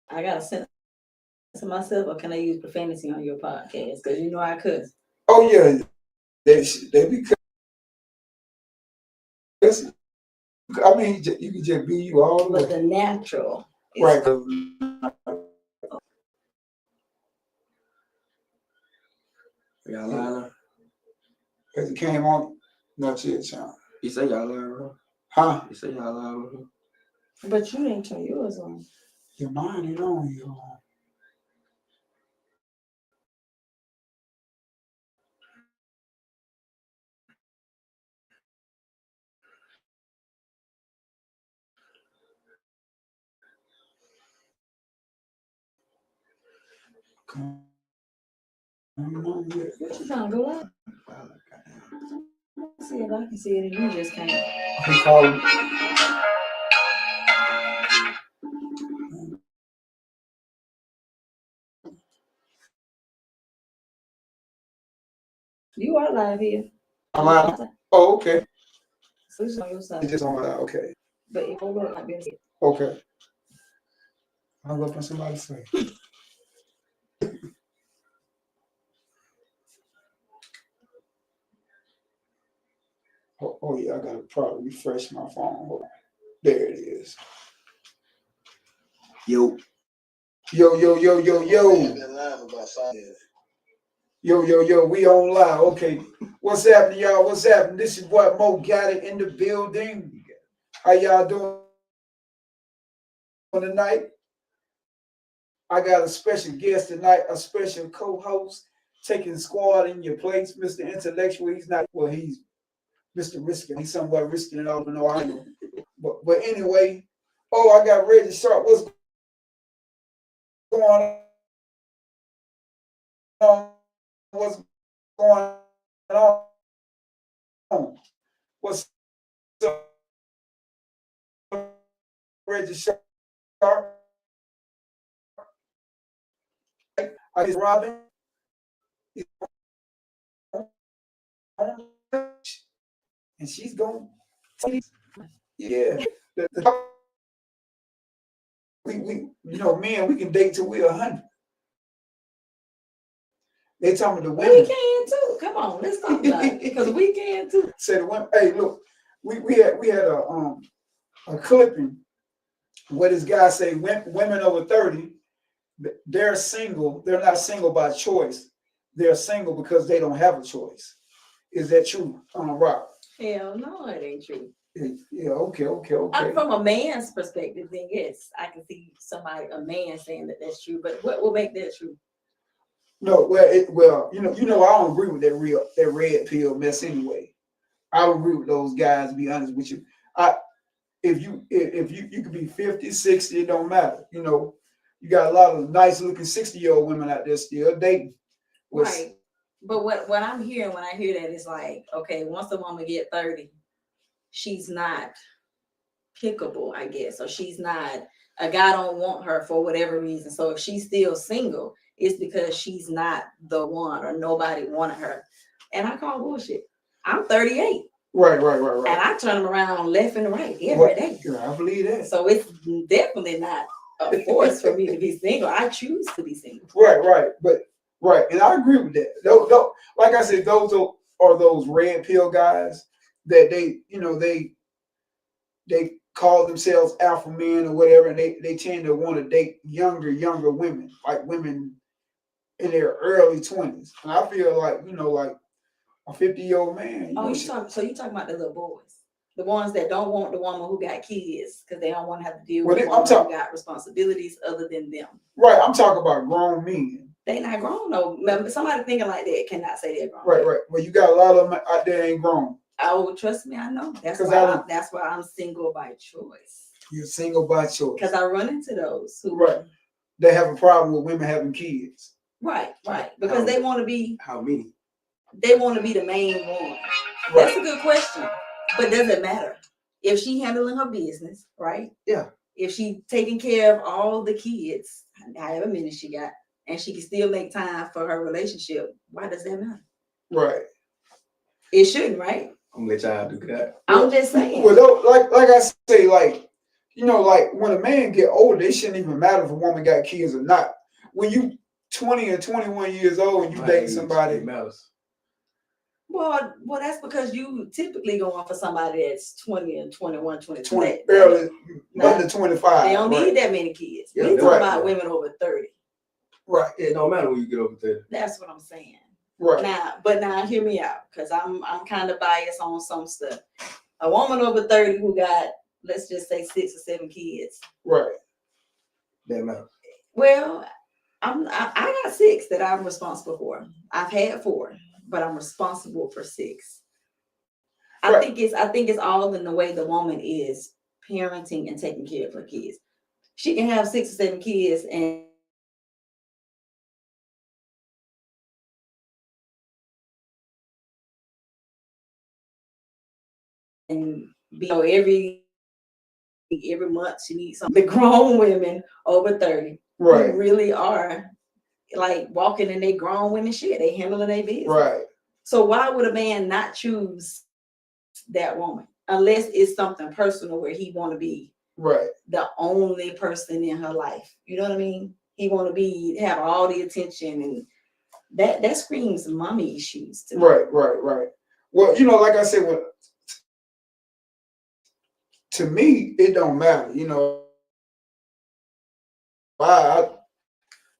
I gotta censor myself, or can I use profanity on your podcast? Because you know I cuss. Oh yeah, they be cussing. I mean, you can just be you all the But way. the natural is Right. Y'all lying? As it came on, not yet, Sean. You say y'all lying? Huh? You say y'all lying? but you didn't turn yours on. Your mind ain't on you. Come on, yeah. What you trying to go live? Let's see if I can see it and you just can't. He called. You are live here. I'm out. Oh, okay. So it's on your It's side. just on that. Okay. But if I look like this, Okay. I'll go for somebody say. Oh yeah, I gotta probably refresh my phone. Hold on. There it is. Yo. Yo. Yo, we on live. Okay. What's happening, y'all? What's happening? This is what Mo got it in the building. How y'all doing tonight? I got a special guest tonight, a special co-host, taking squad in your place, Mr. Intellectual. He's not, well, he's Mr. Risking. He's somewhat risking it all, but no, I know. But anyway, I got Reggie Sharp. What's going on? What's going on? What's up, Reggie Sharp? I guess Robin. And she's going. Yeah. We man, we can date till we're 100. They talking to the women. we can too. Come on, let's talk about it because we can too. Say the women. Hey, look, we had a clipping where this guy say women over 30, they're single. They're not single by choice. They're single because they don't have a choice. Is that true, Rob? Hell no, it ain't true. Yeah. Okay. From a man's perspective, then yes, I can see a man saying that that's true. But what will make that true? No, well, I don't agree with that red pill mess anyway. I don't agree with those guys. To be honest with you, if you could be 50, 60, it don't matter. You got a lot of nice looking 60-year-old women out there still dating. Right. But what I'm hearing when I hear that is like, okay, once a woman get 30, she's not pickable, I guess. So she's not, a guy don't want her for whatever reason. So if she's still single, it's because she's not the one or nobody wanted her. And I call bullshit. I'm 38. Right. And I turn them around left and right every day. Yeah, I believe that. So it's definitely not a force for me to be single. I choose to be single. Right. And I agree with that. Those, like I said, those are those red pill guys that they call themselves alpha men or whatever, and they tend to want to date younger women, like women in their early 20s. And I feel like, like a 50-year-old man. So you talking about the little boys, the ones that don't want the woman who got kids because they don't want to have to deal with the woman who got responsibilities other than them. Right, I'm talking about grown men. They not grown though. Somebody thinking like that cannot say they're grown. Right. Well, you got a lot of them out there ain't grown. Oh, trust me, I know. That's why I'm single by choice. You're single by choice. Because I run into those who they have a problem with women having kids. Right. Because they want to be. How many? They want to be the main one. That's a good question. But does it matter? If she handling her business, right? Yeah. If she taking care of all the kids, however many she got, and she can still make time for her relationship, why does that matter? Right. It shouldn't, right? I'm gonna let y'all do that. I'm just saying. Well, like I say, like, like when a man get older, it shouldn't even matter if a woman got kids or not. When you 20 or 21 years old and you My date age, somebody, it matters. Well, that's because you typically going for somebody that's 20 and 21, 22. 20 early Nah, under 25. they don't right, need that many kids. Yeah, We talking right. about women over 30. right, It don't matter when you get over 30. That's what I'm saying. right, Now hear me out, because I'm kind of biased on some stuff. A woman over 30 who got, let's just say 6 or 7 kids. right. That matters. Well, I got 6 that I'm responsible for. I've had 4, but I'm responsible for 6. I Right. think it's all in the way the woman is parenting and taking care of her kids. She can have 6 or 7 kids and be every month she needs something. The grown women over 30 Right, who really are like walking in their grown women shit. They handling their business. right, So why would a man not choose that woman unless it's something personal where he want to be right, the only person in her life? You know what I mean? He want to have all the attention, and that screams mommy issues to me. right. Well, like I said, to me, it don't matter. I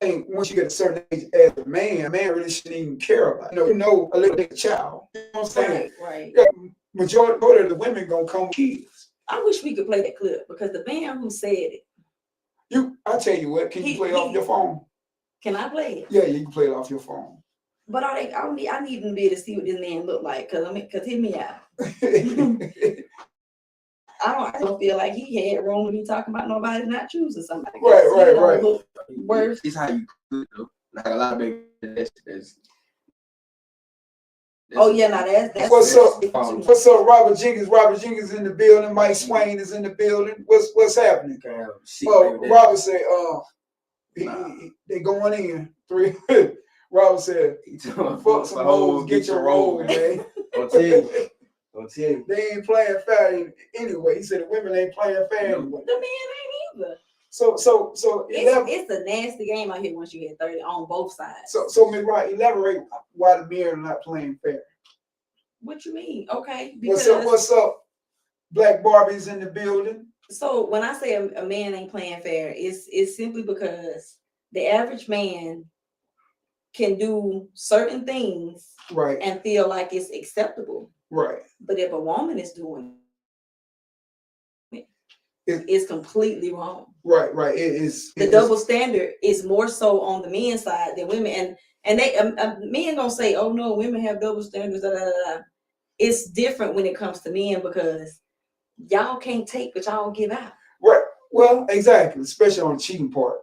think once you get a certain age as a man really shouldn't even care about it. A little bit child. You know what I'm saying? Right. Yeah, majority of the women gonna come with kids. I wish we could play that clip because the man who said it. I tell you what, can you play it off your phone? Can I play it? Yeah, you can play it off your phone. But I need to be able to see what this man look like, cause hear me out. I don't feel like he had room to be talking about nobody not choosing somebody. Right. Worse. It's how you do it, though. Like a lot of babies, that's Oh yeah, now that's What's up? Follow. What's up, Robert Jenkins? Robert Jenkins in the building. Mike Swain is in the building. What's happening? Well, Robert said, they going in 3. Robert said, fuck some hoes, get your roll, man. I'll tell you. They ain't playing fair anyway. He said the women ain't playing fair anyway. The men ain't either. So It's a nasty game out here once you hit 30 on both sides. So Ms. Wright, elaborate why the men are not playing fair. What you mean? Okay. What's up? Black Barbie's in the building. So when I say a man ain't playing fair, it's simply because the average man can do certain things Right. and feel like it's acceptable. Right. But if a woman is doing it's completely wrong. Right. It is. The double standard is more so on the men's side than women, and they men gonna say, "Oh no, women have double standards." Da, da, da, da. It's different when it comes to men because y'all can't take what y'all give out. Right. Well, exactly. Especially on the cheating part.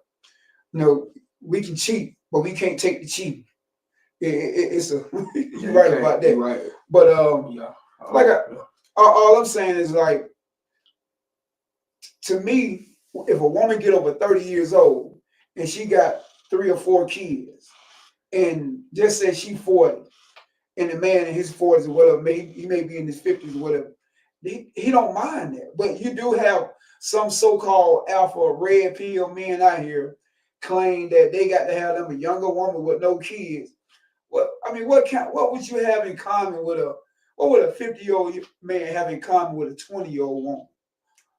We can cheat, but we can't take the cheating. It's a you're right about that. Right. But Yeah. like all I'm saying is like, to me, if a woman get over 30 years old and she got 3 or 4 kids, and just say she 40, and the man in his 40s or whatever, he may be in his 50s or whatever, he don't mind that. But you do have some so-called alpha red pill men out here claim that they got to have them a younger woman with no kids. What would you have in common with what would a 50-year-old man have in common with a 20-year-old woman?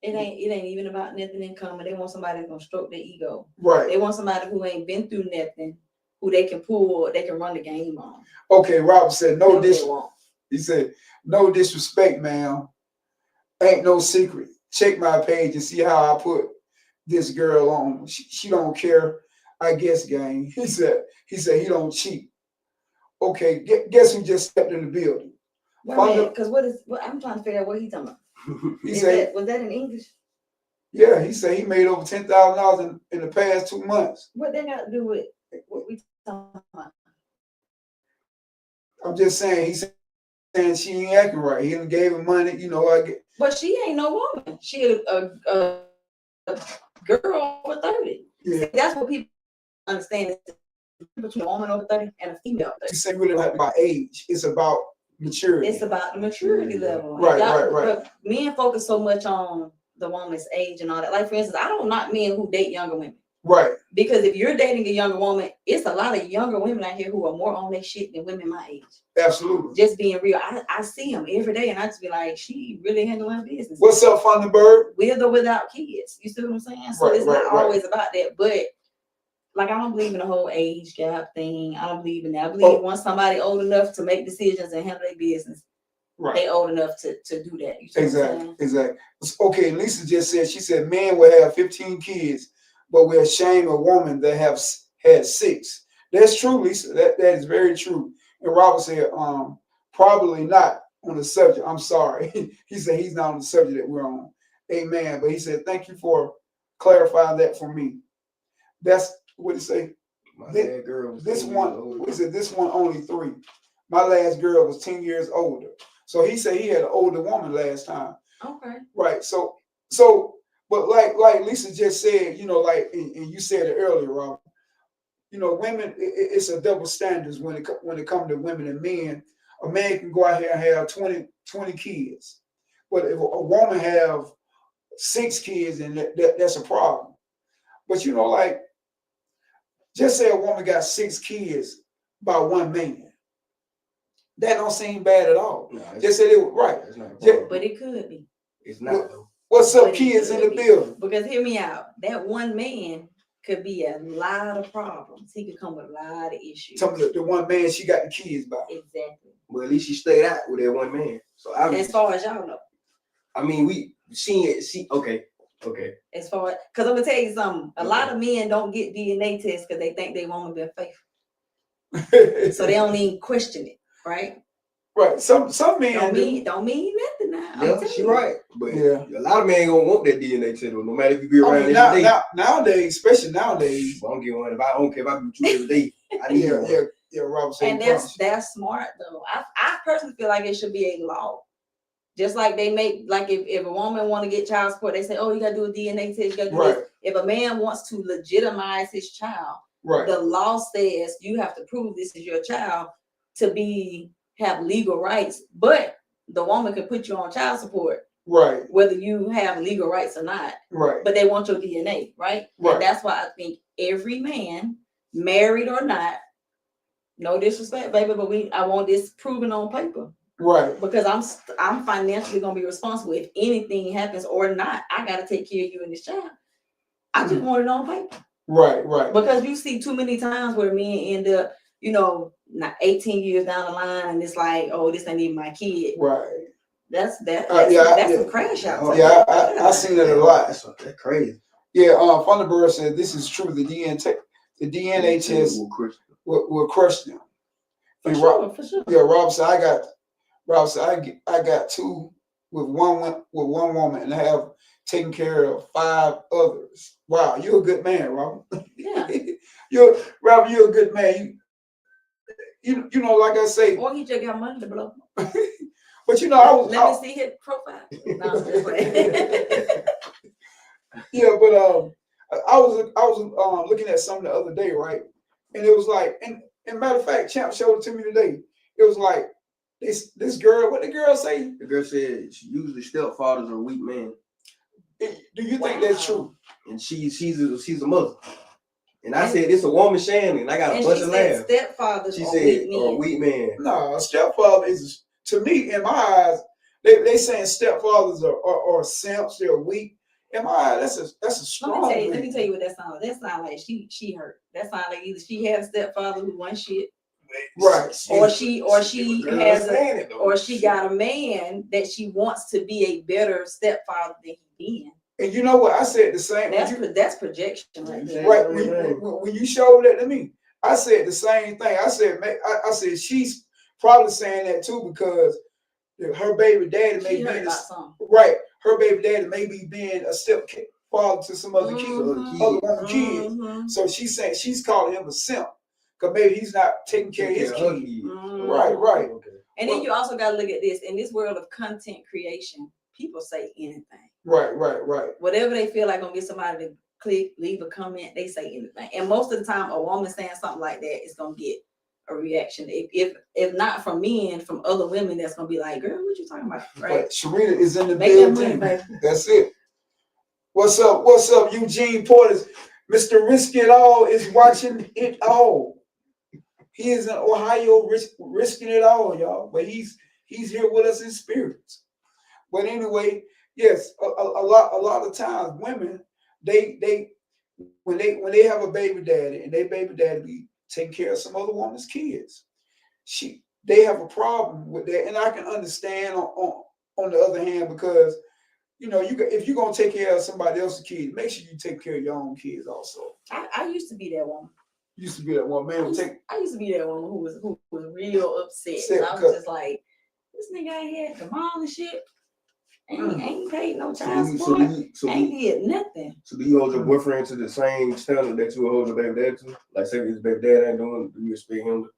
It ain't even about nothing in common. They want somebody that's gonna stroke their ego. Right. They want somebody who ain't been through nothing, who they can run the game on. Okay, Robert said no disrespect. He said, no disrespect, ma'am. Ain't no secret. Check my page and see how I put this girl on. She don't care, I guess, gang. He said he don't cheat. Okay, guess who just stepped in the building? Because I'm trying to figure out what he's talking about. He said, was that in English? Yeah, he said he made over $10,000 in the past 2 months. What they got to do with what we talking about? I'm just saying, he's saying she ain't acting right. He done gave her money, But she ain't no woman. She a girl over 30. Yeah. See, that's what people understand between a woman over 30 and a female over 30. She said really not about age. It's about maturity. It's about the maturity level. Right. But men focus so much on the woman's age and all that. Like for instance, I don't knock men who date younger women. Right. Because if you're dating a younger woman, it's a lot of younger women out here who are more on their shit than women my age. Absolutely. Just being real. I see them every day and I just be like, she really handling her business. What's up, Thunderbird? With or without kids. You see what I'm saying? So Right, it's not right. always about that. But like I don't believe in the whole age gap thing. I don't believe in that. I believe once somebody old enough to make decisions and handle their business, Right. they old enough to do that. You see Exactly. Exactly. Okay, Lisa just said, she said men will have 15 kids, but we'll shame a woman that have had 6. That's true, Lisa. That is very true. And Robert said, probably not on the subject. I'm sorry. He said he's not on the subject that we're on. Amen. But he said, thank you for clarifying that for me. That's what he say. My last girl was This 10 one, years old. what he said, this one only 3. My last girl was 10 years older. So he said he had an older woman last time. Okay. Right. So, but like Lisa just said, you know, like, and you said it earlier, Robert, you know, women, it's a double standards when it comes to women and men. A man can go out here and have 20 kids, but if a woman have 6 kids, and that's a problem. But you know, like, just say a woman got 6 kids by one man. That don't seem bad at all. No, Just said it was right. It's not a Yeah. problem. But it could be. It's not though. What's up, But it kids in could the be. building? Because hear me out. That one man could be a lot of problems. He could come with a lot of issues. Some of the one man she got the kids by. Exactly. Well, at least she stayed out with that one man. So As far as y'all know. I mean, okay. As far as, because I'm gonna tell you something. A lot of men don't get DNA tests because they think they woman been faithful. So they don't even question it, right? Right. Some men Don't mean nothing now. I'm Yeah, telling she you. right. But Yeah. a lot of men gonna want that DNA test, no matter if you be around I mean, every day. nowadays, especially nowadays. I don't get one. If I don't care if I be with you every day, I need one. Yeah, Robert said. And that's smart though. I personally feel like it should be a law. Just like they make, like if a woman want to get child support, they say, oh, you gotta do a DNA test, you gotta do this. If a man wants to legitimize his child, the law says you have to prove this is your child to have legal rights, but the woman can put you on child support, whether you have legal rights or not, but they want your DNA, right? And that's why I think every man, married or not, no disrespect, baby, but I want this proven on paper. Right. Because I'm financially gonna be responsible if anything happens or not. I gotta take care of you and this child. I just want it on paper. Right. Because you see too many times where men end up, you know, not 18 years down the line, and it's like, oh, this ain't even my kid. Right. That's some crash out. Yeah, I seen that a lot. That's crazy. Yeah. Thunderbird said this is true. The DNA test will crush them. For sure. Yeah, Rob said I got 2 with one woman and I have taken care of 5 others. Wow, you're a good man, Robert. Yeah. you're a good man. You know, like I say. Or he just got money to blow. But you know, Let me see his profile. No, I'm just playing. Yeah, but I was looking at something the other day, right? And it was like, and matter of fact, Champ showed it to me today. It was like this girl. What the girl say? The girl said usually stepfathers are weak men. Do you think that's true? And she's a mother. And I said, it's a woman Shannon, and I got a bunch of laughs. Stepfathers She are said, weak men. weak man. No, stepfather is, to me, in my eyes, they saying stepfathers are simps, they're weak. In my eyes, that's a strong. Let me tell you what that sounds. That sounds like she hurt. That sounds like either she had a stepfather who won shit, right? Or she got a man that she wants to be a better stepfather than he been. And you know what? I said the same. That's projection right there. Right. When you showed that to me, I said the same thing. I said she's probably saying that too because her baby daddy may be right. Her baby daddy may be being a stepfather to some other kids, other woman kids. So she's saying she's calling him a simp because maybe he's not taking care of his kids. Right. Okay. And then you also got to look at this in this world of content creation. People say anything. Right. Whatever they feel like gonna get somebody to click, leave a comment, they say anything. And most of the time, a woman saying something like that is gonna get a reaction. If not from men, from other women, that's gonna be like, "Girl, what you talking about?" Right? But Sharita is in the building. That's it. What's up? What's up, Eugene Portis? Mr. Risk It All is watching it all. He is in Ohio risking it all, y'all. But he's here with us in spirits. But anyway, yes, a lot of times women, they when they have a baby daddy and they baby daddy be taking care of some other woman's kids, they have a problem with that. And I can understand on the other hand, because if you're gonna take care of somebody else's kids, make sure you take care of your own kids also. I used to be that woman. Used to be that one man. I used to be that woman who was real upset. I was just like, this nigga ain't had the mom and shit. Ain't paid no child support. Ain't did nothing. So do you hold your boyfriend to the same standard that you would hold your baby dad to? Like, say his baby dad ain't doing it, do you expect him to?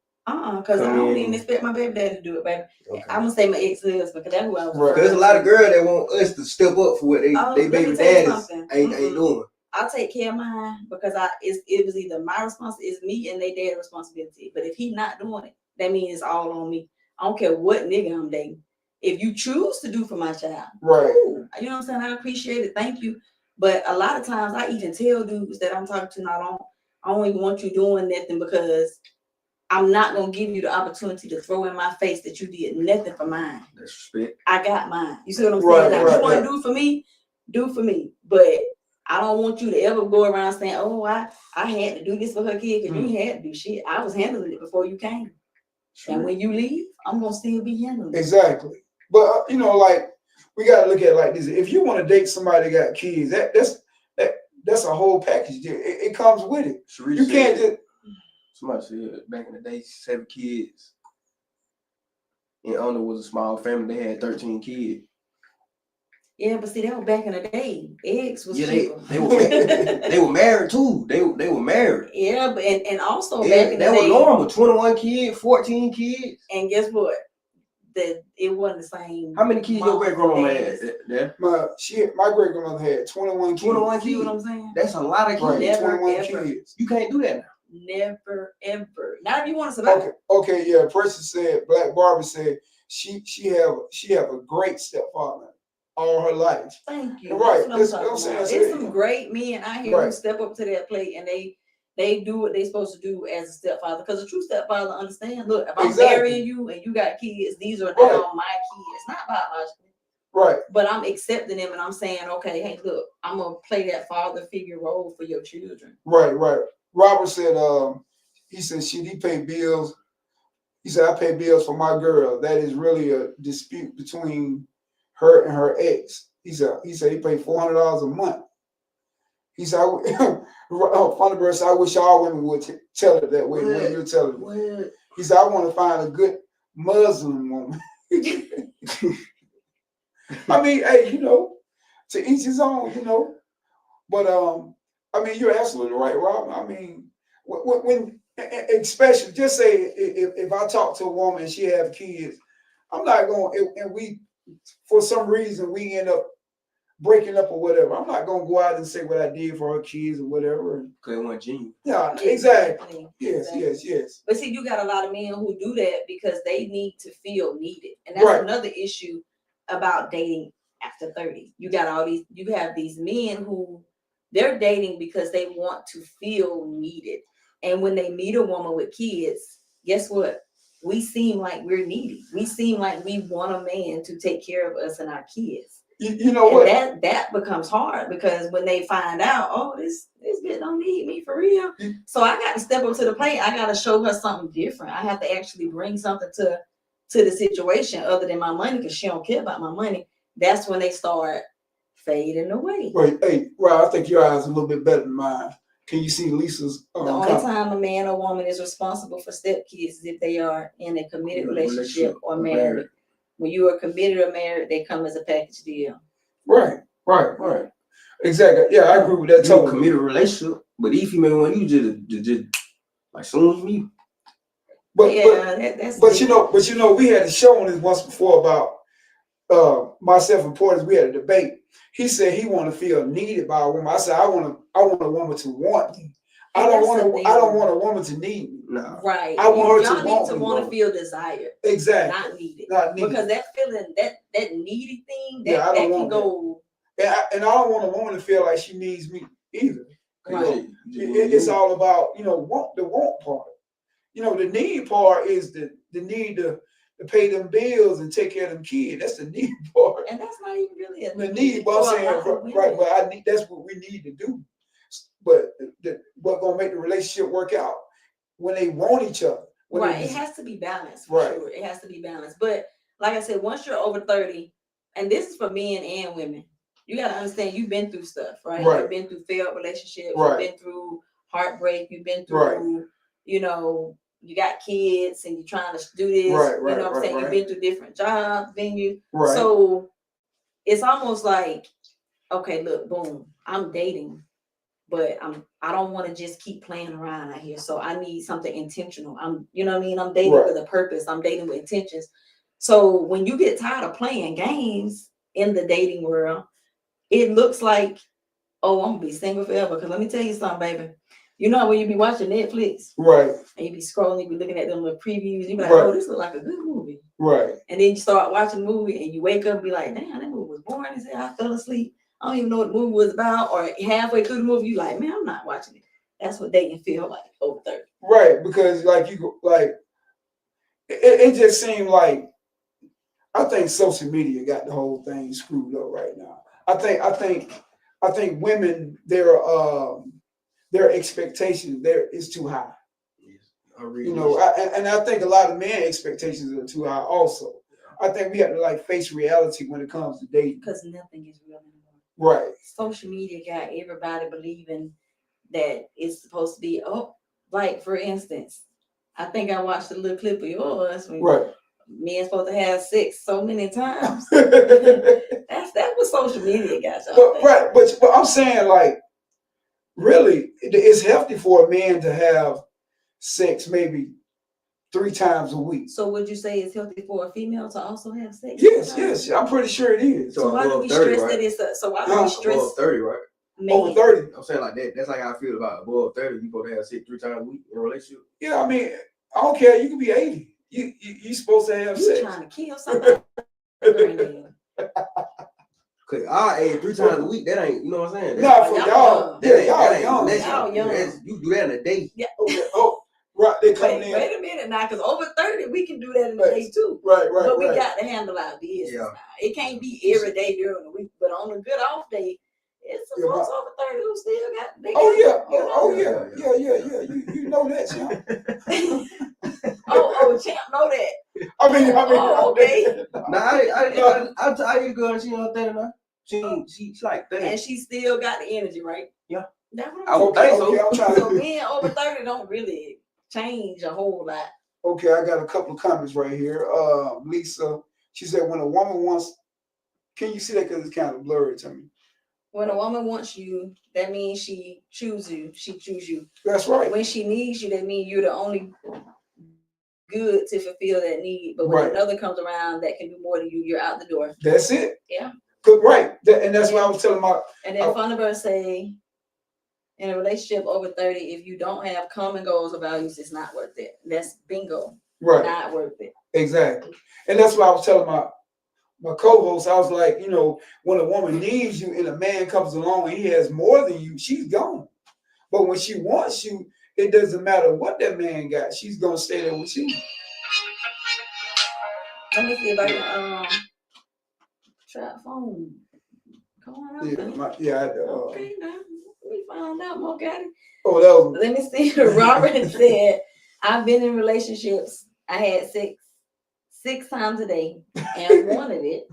Because I don't even expect my baby dad to do it, baby. Okay. I'm gonna say my ex-husband, because that's who I was. There's a lot of girls that want us to step up for what they baby daddies ain't doing. I'll take care of mine because it was either my responsibility, it's me and they dad's responsibility. But if he not doing it, that means it's all on me. I don't care what nigga I'm dating. If you choose to do for my child, right? Ooh, you know what I'm saying? I appreciate it. Thank you. But a lot of times I even tell dudes that I'm talking to, I don't even want you doing nothing, because I'm not gonna give you the opportunity to throw in my face that you did nothing for mine. That's respect. I got mine. You see what I'm saying? Now, if you want to do for me. But I don't want you to ever go around saying, "Oh, I had to do this for her kid," because you ain't had to do shit. I was handling it before you came. Sure. And when you leave, I'm gonna still be handling it. Exactly. But like, we gotta look at it like this. If you want to date somebody that got kids, that's a whole package. It comes with it. Sharice, you can't just. Somebody said back in the day, 7 kids. And Under was a small family. They had 13 kids. Yeah, but see, that was back in the day. Eggs was cheaper. They were married too. They were married. Yeah, but and also back in the day, that was normal. 21 kids, 14 kids. And guess what? It wasn't the same. How many kids your great grandma had? Yeah. My great grandmother had 21 kids. 21 kids. You know what I'm saying? That's a lot of kids. Right, never, 21 ever. kids. You can't do that now. Never, ever. Not if you want to survive. Okay, yeah. Precious said, Black Barbie said she have a great stepfather all her life. Thank you. Right. That's what I'm saying. There's some great men out here who step up to that plate and they do what they're supposed to do as a stepfather. Because a true stepfather understands, look, if I'm marrying you and you got kids, these are now my kids, not biologically. Right. But I'm accepting them and I'm saying, okay, hey, look, I'm gonna play that father figure role for your children. Right. Robert said, he said, he paid bills. He said, I pay bills for my girl. That is really a dispute between her and her ex. He said he paid $400 a month. He said, Funny Bird said, I wish all women would tell it that way. When you're telling it. He said, I want to find a good Muslim woman. I mean, hey, to each his own, But I mean, you're absolutely right, Rob. I mean, when especially just say if I talk to a woman and she have kids, I'm not going, and we for some reason we end up breaking up or whatever. I'm not gonna go out and say what I did for her kids or whatever. Because it wasn't genuine. Yeah, exactly. Yes. But see, you got a lot of men who do that because they need to feel needed, and that's another issue about dating after 30. You have these men who they're dating because they want to feel needed. And when they meet a woman with kids, guess what? We seem like we're needy. We seem like we want a man to take care of us and our kids. You know what? That becomes hard because when they find out, oh, this bitch don't need me for real. So I got to step up to the plate. I got to show her something different. I have to actually bring something to the situation other than my money because she don't care about my money. That's when they start fading away. Wait, hey, Rob, I think your eyes are a little bit better than mine. Can you see Lisa's? The only time a man or woman is responsible for stepkids is if they are in a committed relationship or married. When you are committed or married, they come as a package deal. Right. Exactly. Yeah, I agree with that. Totally. Committed relationship, but if you want you just like soon as me. But that's but we had a show on this once before about myself and Portis. We had a debate. He said he want to feel needed by a woman. I said I want a woman to want me. I don't want a woman to need me. No. Right. I want her to want to feel desired. Exactly. Not needed. Because that feeling, that needy thing, that can go and I don't want a woman to feel like she needs me either. You know, Right. it's all about, the want part. The need part is the need to pay them bills and take care of them kids. That's the need part. And that's not even really a The need, but for I'm a saying, lot of right, women. but I need, that's what we need to do. But what gonna make the relationship work out when they want each other. When Right. they It has to be balanced for Right. sure. It has to be balanced. But like I said, once you're over 30, and this is for men and women, you gotta understand you've been through stuff, right? Right. You've been through failed relationships, Right. you've been through heartbreak, you've been Right. through, you got kids and you're trying to do this, Right, you know what I'm saying? right. You've been through different jobs, venues. Right. So it's almost like, okay, look, boom, I'm dating, but I don't want to just keep playing around out here. So I need something intentional. You know what I mean? I'm dating Right. with a purpose. I'm dating with intentions. So when you get tired of playing games in the dating world, it looks like, oh, I'm gonna be single forever. Because let me tell you something, baby. You know when you be watching Netflix Right. and you be scrolling, you be looking at them little previews, you be like, Right. oh, this looks like a good movie. Right. And then you start watching the movie and you wake up and be like, damn, that movie was boring as hell. I fell asleep. I don't even know what the movie was about. Or halfway through the movie, you like, man, I'm not watching it. That's what dating feel like over 30. Right. Because it just seemed like, I think social media got the whole thing screwed up right now. I think women, their expectation there is too high. And I think a lot of men expectations are too high also. I think we have to face reality when it comes to dating. Because nothing is real anymore. Right. Social media got everybody believing that it's supposed to be, like for instance, I think I watched a little clip of yours when Right. men supposed to have sex so many times. That's what social media got y'all. But I'm saying really, it's healthy for a man to have sex maybe 3 times a week. So would you say it's healthy for a female to also have sex? Yes, I'm pretty sure it is. So why do we stress that it's so why do we stress above 30, right? Over 30. I'm saying like that. That's like how I feel about above 30. You supposed to have sex 3 times a week in a relationship. Yeah, I mean, I don't care. You can be 80. You supposed to have sex. You trying to kill somebody? Cause our age 3 times a week, that ain't, you know what I'm saying? Nah, for y'all, y'all young. Y'all young. You do that in a day. Yeah. Okay. Oh, right. They coming in. Wait a minute now, because over 30 we can do that in a day too. Right. But we got to handle our business. Yeah. Now. It can't be every day during the week, but on a good off day, it's some folks over 30 who still got. Yeah. You know that, champ. Champ know that. I mean, okay. I ain't good. She on 30 now. She like 30. And she still got the energy, right? Yeah. That's what I would think I'm trying So to. men over 30 don't really change a whole lot. Okay, I got a couple of comments right here. Lisa, she said, when a woman wants, can you see that because it's kind of blurry to me? When a woman wants you, that means she chooses you. She chooses you. That's right. When she needs you, that means you're the only good to fulfill that need. But when another comes around that can do more than you, you're out the door. That's it. Yeah. Good, right. And that's what I was telling my. And then Funderburg say, in a relationship over 30, if you don't have common goals or values, it's not worth it. That's bingo. Right. Not worth it. Exactly. And that's what I was telling my co-host. I was like, when a woman needs you and a man comes along and he has more than you, she's gone. But when she wants you, it doesn't matter what that man got. She's gonna stay there with you. Let me see if I can try a phone. Come on up. Okay, now we found out, Mogatti. Oh, that was. Let me see. Robert said, "I've been in relationships. I had six times a day and wanted it,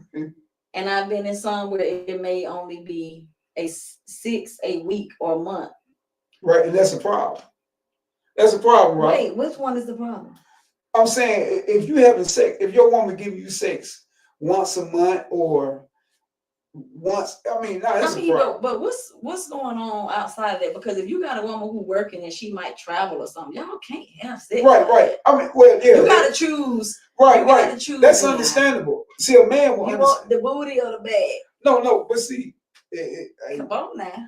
and I've been in some where it may only be a week or a month." Right, and that's a problem. That's a problem, right? Wait, which one is the problem? I'm saying if you having sex, if your woman give you sex once a month or once, that's a problem. But what's going on outside of that? Because if you got a woman who working and she might travel or something, y'all can't have sex. Right. You gotta choose. Right. Gotta choose. That's understandable. See, a man will you understand. want the booty or the bag? No, but see, Come on now.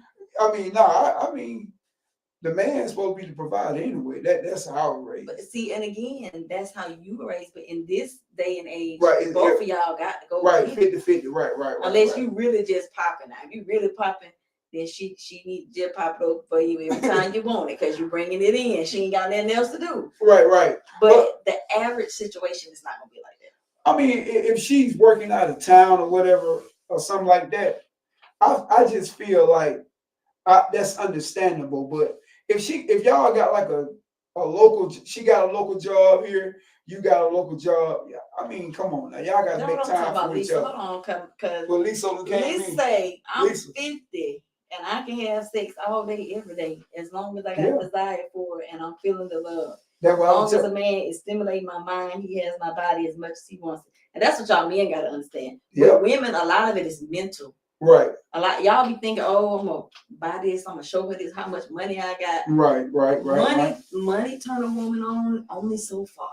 The man's supposed to be the provider anyway. That's how I was raised. But see, and again, that's how you were raised. But in this day and age, Right, both of y'all got to go Right, with it. 50-50, right. Unless right. you really just popping out. If you really popping, then she need to just pop it over for you every time you want it because you're bringing it in. She ain't got nothing else to do. Right. But the average situation is not gonna be like that. I mean, if she's working out of town or whatever or something like that, I just feel like that's understandable. But if y'all got like a local, she got a local job here, you got a local job. Yeah, I mean, come on now, y'all got to make time for each Lisa. other. Hold on, because Well, Lisa came let's in. say I'm Lisa. 50 and I can have sex all day, every day, as long as I got Yeah. desire for it and I'm feeling the love. That's As what I'm long as a telling. man is stimulating my mind, he has my body as much as he wants it. And that's what y'all men gotta understand. Yeah. With women, a lot of it is mental. Right. A lot y'all be thinking, oh, I'm gonna buy this, I'm gonna show her this, how much money I got. Right. Money turn a woman on only so far.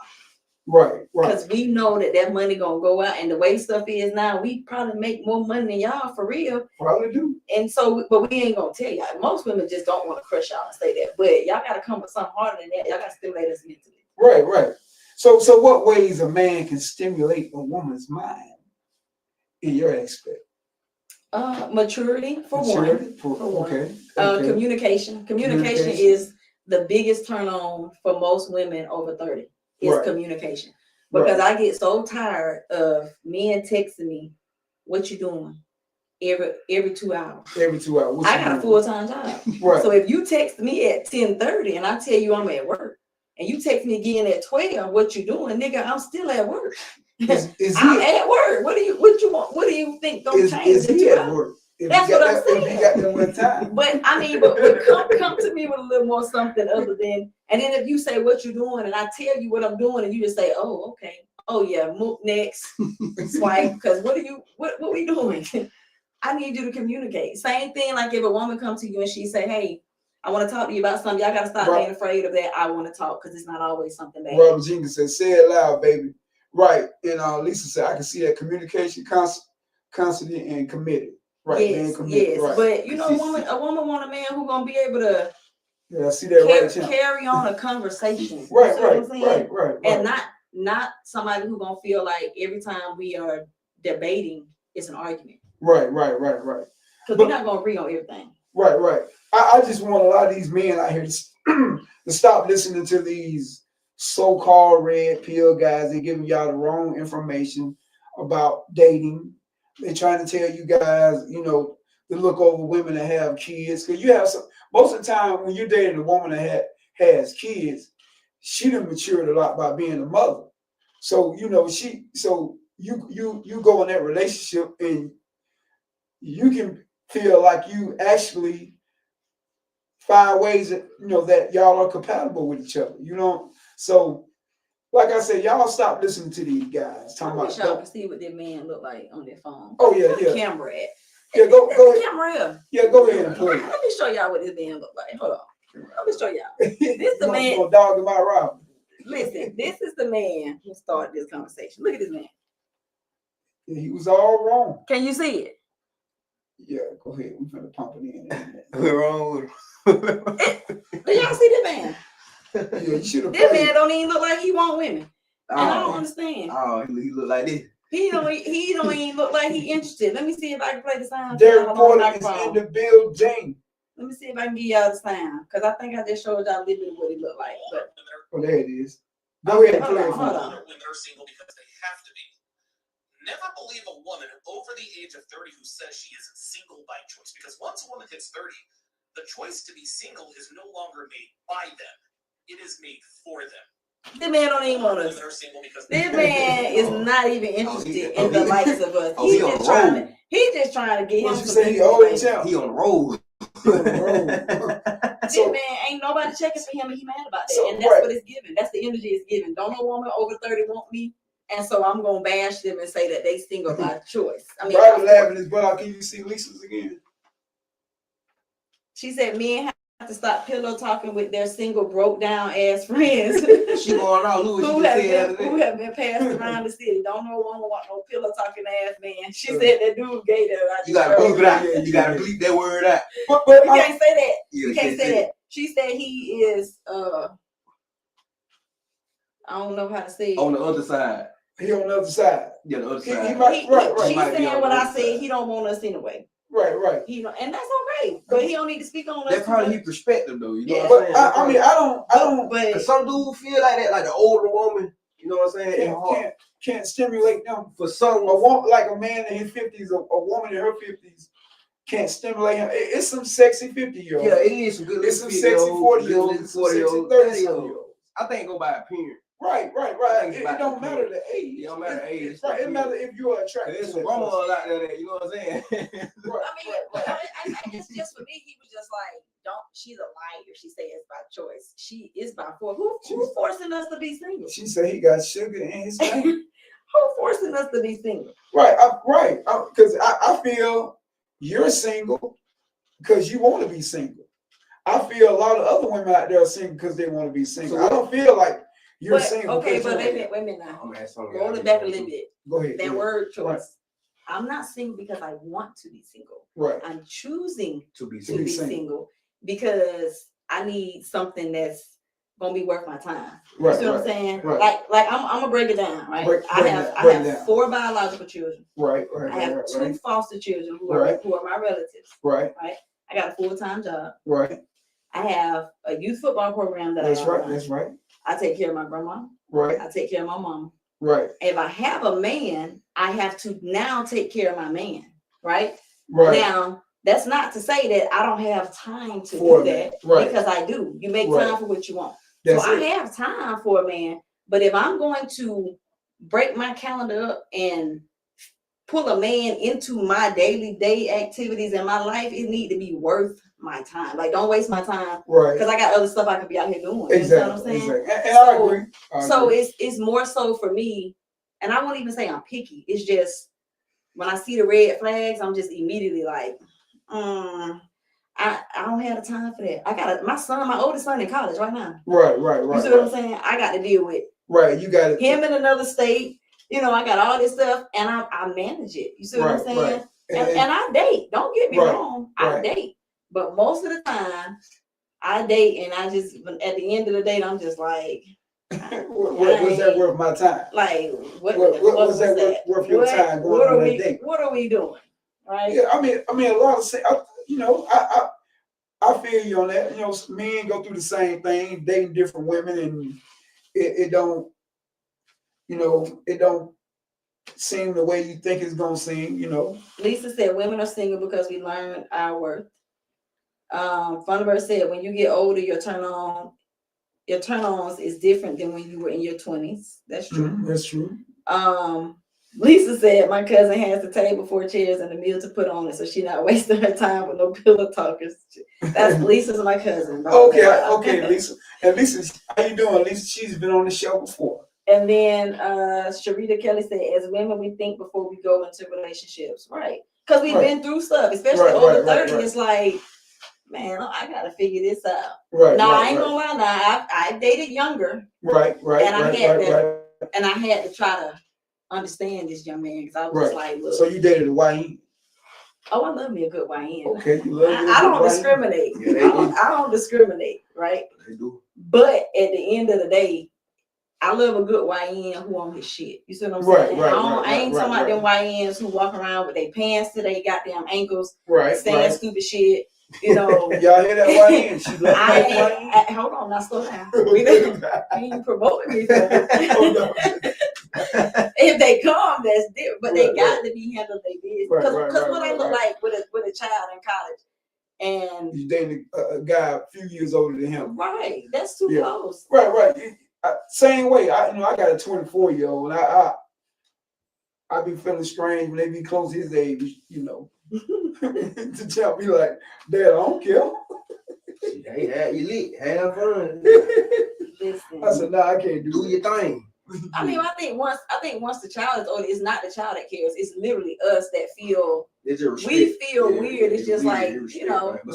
Right. Because we know that money gonna go out, and the way stuff is now, we probably make more money than y'all for real. Probably do. And so, but we ain't gonna tell y'all. Most women just don't want to crush y'all and say that. But y'all gotta come with something harder than that. Y'all gotta stimulate us mentally. Right. So what ways a man can stimulate a woman's mind in your aspect? Maturity for one. Okay. Communication. Communication is the biggest turn on for most women over 30. Is Right. communication. Because I get so tired of men texting me, "What you doing?" every 2 hours. Every 2 hours. What I you got a doing? full-time job. Right. So if you text me at 10:30 and I tell you I'm at work, and you text me again at 12, what you doing, nigga? I'm still at work. Is I'm he at work. What do you want? What do you think gonna change? is in he 2 at hours? work? If That's he got what I'm that, saying. If he got that much time. But I mean, but come to me with a little more something other than, and then if you say what you're doing and I tell you what I'm doing and you just say, oh, okay. Oh yeah, move next, swipe, because what we doing? I need you to communicate. Same thing like if a woman comes to you and she say, hey, I want to talk to you about something. Y'all gotta stop being afraid of that. I want to talk because it's not always something bad. Robert Jenkins said, say it loud, baby. Right. And Lisa said, I can see that communication constantly and committed. Right. Yes, committed. yes. Right. But you know, a woman want a man who gonna be able to see that carry on a conversation. Right. And not somebody who gonna feel like every time we are debating, it's an argument. Right. Because we're not gonna agree on everything. Right. I just want a lot of these men out here to stop listening to these so-called red pill guys. They're giving y'all the wrong information about dating. They're trying to tell you guys, to look over women that have kids. Because you have most of the time when you're dating a woman that has kids, she done matured a lot by being a mother. So you go in that relationship and you can feel like you actually find ways that that y'all are compatible with each other. So like I said, y'all stop listening to these guys. I wish y'all can see what their man look like on their phone. Oh yeah. The camera at. Yeah, go ahead. Camera here. Yeah, go ahead and play. Let me show y'all what this man look like. Hold on. Let me show y'all. This the man. Gonna dog him out, Rob. Listen, this is the man who started this conversation. Look at this man. Yeah, he was all wrong. Can you see it? Yeah, go ahead. We're gonna pump it in. We're wrong. Do y'all see that man? Yeah, you should have. This man don't even look like he want women. Oh, and I don't understand. Oh, he look like this. He don't even look like he interested. Let me see if I can play the sound. Derek Porter is in the building. Let me see if I can give y'all the sound. Because I think I just showed y'all a little bit of what he looked like. But there it is. Go ahead and play it. Hold on. Women are single because they have to be. Never believe a woman over the age of 30 who says she is single by choice. Because once a woman hits 30, the choice to be single is no longer made by them. It is made for them. This man don't even want us. This man is not even interested in the likes of us. He's just trying to get him some. He on the road. This man ain't nobody checking for him, and he mad about that. And that's what it's giving. That's the energy it's giving. Don't no woman over 30 want me, and so I'm gonna bash them and say that they single by choice. I mean, Robert laughing his butt out. Can you see Lisa's again? She said men have to stop pillow talking with their single broke down ass friends. She going out who have been passed around the city. Don't no woman want no pillow talking ass man. She said that dude gay that. You gotta bleep it out. You gotta bleep that word out. You can't say that. You can't say that. She said he is I don't know how to say it. On the other side. He on the other side. Yeah, the other He side. might, right. She's Might be saying on what the I other said. side. He don't want us anyway. Right. He don't, and that's okay. But he don't need to speak on us. That's too probably much. his perspective though. You know Yeah. what I'm But saying? I mean, I don't. But Cause some dudes feel like that, like the older woman. You know what I'm saying? In heart. Can't stimulate them. For some, A woman, like a man in his 50s, a woman in her 50s can't stimulate him. It's some sexy 50-year-olds. yeah, it is some good. It's some sexy 40-year-olds. It's some sexy 30-year-olds. I think go by appearance. Right. It's It about don't the matter the age. It don't matter the age. Right. It matters if you are attracted There's to some that person. grandmas out there that, you know what I'm saying? Right. I mean, I guess just for me, he was just like, don't. She's a liar. She says by choice. She is by force. Who's forcing us to be single? She said he got sugar in his name. Who forcing us to be single? Right. Because I feel you're single because you want to be single. I feel a lot of other women out there are single because they want to be single. So I don't feel like you're But, single. okay, because but you- wait a minute now. I'm asking something. Roll it back a little bit. Go ahead. That go ahead. word choice. Right. I'm not single because I want to be single. Right. I'm choosing To be to single. be single because I need something that's gonna be worth my time. You Right. see what I'm Right. saying? right. Like I'm gonna break it down, right? Break I it have down. 4 biological children. Right. I have 2 foster children who are Right. my relatives. Right. I got a full-time job. Right. I have a youth football program that That's I right. run. That's right. I take care of my grandma. Right. I take care of my mom. Right. If I have a man, I have to now take care of my man, right? Right. Now, that's not to say that I don't have time to For do that, that, right. because I do. You make Right. time for what you want. That's so I it. have time for a man, but if I'm going to break my calendar up and pull a man into my daily day activities in my life, it need to be worth my time. Like, don't waste my time Right. because I got other stuff I could be out here doing. You Exactly. know what I'm saying? Exactly. And I So- agree. I So agree. it's more so for me, and I won't even say I'm picky. It's just when I see the red flags, I'm just immediately like, I don't have the time for that. I got my oldest son in college right now. Right. You see what I'm saying? I got to deal with Right. You got it. him in another state. You know, I got all this stuff, and I manage it. You see what I'm Right, saying? right. And I date. Don't get me Right, wrong. I right. date, but most of the time, I date, and I just at the end of the date, I'm just like, what's that worth my time? like what What's that was worth your time going what on are that we date? what are we doing, right? Yeah, I mean, a lot of I feel you on that. You know, men go through the same thing, dating different women, and it don't, it don't seem the way you think it's gonna seem. You know, Lisa said women are single because we learn our worth. Funberg said when you get older, your turn-ons is different than when you were in your 20s. That's true. That's true. Lisa said my cousin has the table, 4 chairs, and a meal to put on it, so she's not wasting her time with no pillow talkers. That's Lisa's my cousin. Okay, Lisa. And Lisa, how you doing, Lisa? She's been on the show before. And then Sharita Kelly said, as women, we think before we go into relationships, right? Because we've been through stuff, especially over 30. It's like, man, I gotta figure this out. Right. Now I ain't gonna lie. Now I dated younger, Right. and I had to try to understand this young man because I was just like, look. So you dated a YN? Oh, I love me a good YN. Okay, you love I don't discriminate. Yeah, they I don't discriminate, right? They do. But at the end of the day, I love a good YN who on his shit. You see what I'm saying? I ain't talking about them YNs who walk around with their pants to their goddamn ankles, saying stupid shit. You know, y'all hear that YN? She love that YN. Hold on, now slow down. We ain't promoting me. If they come, that's different. But they got to be handled their business. Because what I look like with a child in college, and you dating a guy a few years older than him. Right, that's too close. Right. Same way. I got a 24-year-old. I be feeling strange when they be close to his age. You know, to tell me like, Dad, I don't care. Hey, you lit. Have fun. Listen, I said, nah, I can't Do your thing. I mean, I think once the child is older, it's not the child that cares. It's literally us that feel we feel weird. It's just like, you know. But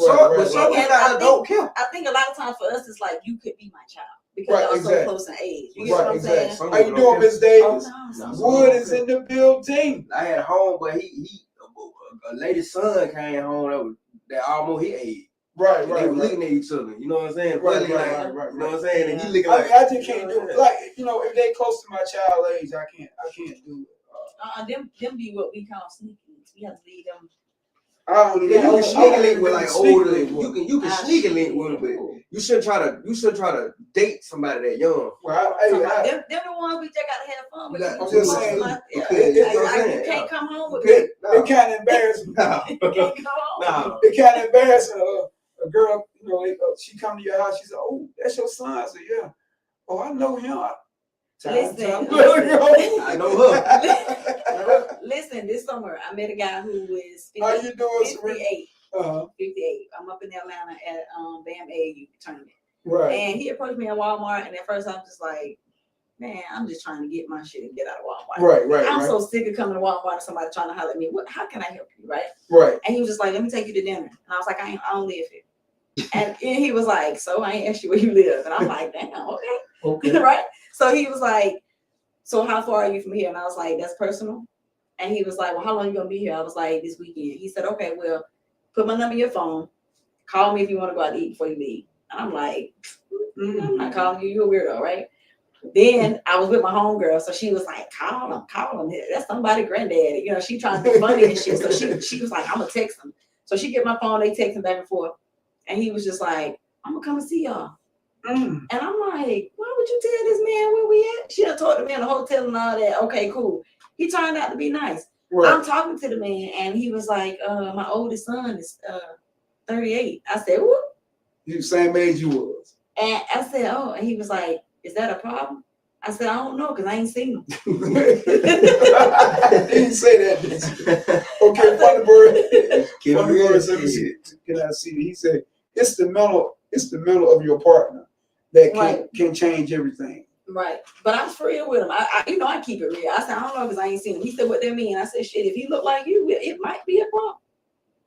some and don't care. I think a lot of times for us, it's like you could be my child because y'all so close in age. You get what I'm saying? How you doing, Miss Davis? Oh, Wood is in the building. I had home, but a lady's son came home that almost his age. Right, And they right, were right. looking at each other. You know what I'm saying? Right, Buddy, right, like, right, right, you know what I'm right. saying? And he looking I like, mean, I just you can't know do what it. I'm Like, you know, if they close to my child age, I can't do it. Them be what we call sneaky links. We have to leave them. I don't saying? even. You I can don't sneak a even link with really like sneak older. link with them. You can sneak a link with them, but Ooh. you should try to date somebody that young. Well, Them I, the ones we just gotta have fun with. You You got- I'm just most saying, of us- yeah, okay, you know what I'm you saying, can't yeah. come home with it, me. it kind of embarrassing. Nah, You can't come home. nah. It kind of embarrassing. A girl, you know, she come to your house. She said, "Oh, that's your son." I said, "Yeah." "Oh, I know him." Listen, I know her. Listen, this summer I met a guy who was How you doing, Serena? 58. Uh-huh. 58. I'm up in Atlanta at BAM AAU tournament. Right. And he approached me at Walmart, and at first I was just like, man, I'm just trying to get my shit and get out of Walmart. Right. I'm so sick of coming to Walmart and somebody trying to holler at me. How can I help you, right? Right. And he was just like, let me take you to dinner. And I was like, I don't live here. And he was like, so I ain't asked you where you live. And I'm like, damn, okay. Okay. Right? So he was like, so how far are you from here? And I was like, that's personal. And he was like, well, how long you gonna be here? I was like, this weekend. He said, okay, well, put my number in your phone. Call me if you want to go out to eat before you leave. And I'm like, I'm not calling you. You're a weirdo, right? Then I was with my homegirl, so she was like, call him. That's somebody granddaddy. You know, she trying to be funny and shit. So she was like, I'm gonna text him. So she get my phone, they texting back and forth. And he was just like, I'm gonna come and see y'all. And I'm like, why would you tell this man where we at? She done told the man the hotel and all that. Okay, cool. He turned out to be nice. Right. I'm talking to the man, and he was like, my oldest son is 38. I said, what? You same age you was. And I said, oh, and he was like, is that a problem? I said, I don't know, because I ain't seen him. He didn't say that, did you? Okay, Funny Bird. Funny Bird said, can I see it? He said, it's the mental of your partner that can change everything. Right. But I was for real with him. I keep it real. I said, I don't know, because I ain't seen him. He said, what that mean? I said, shit, if he look like you, it might be a problem.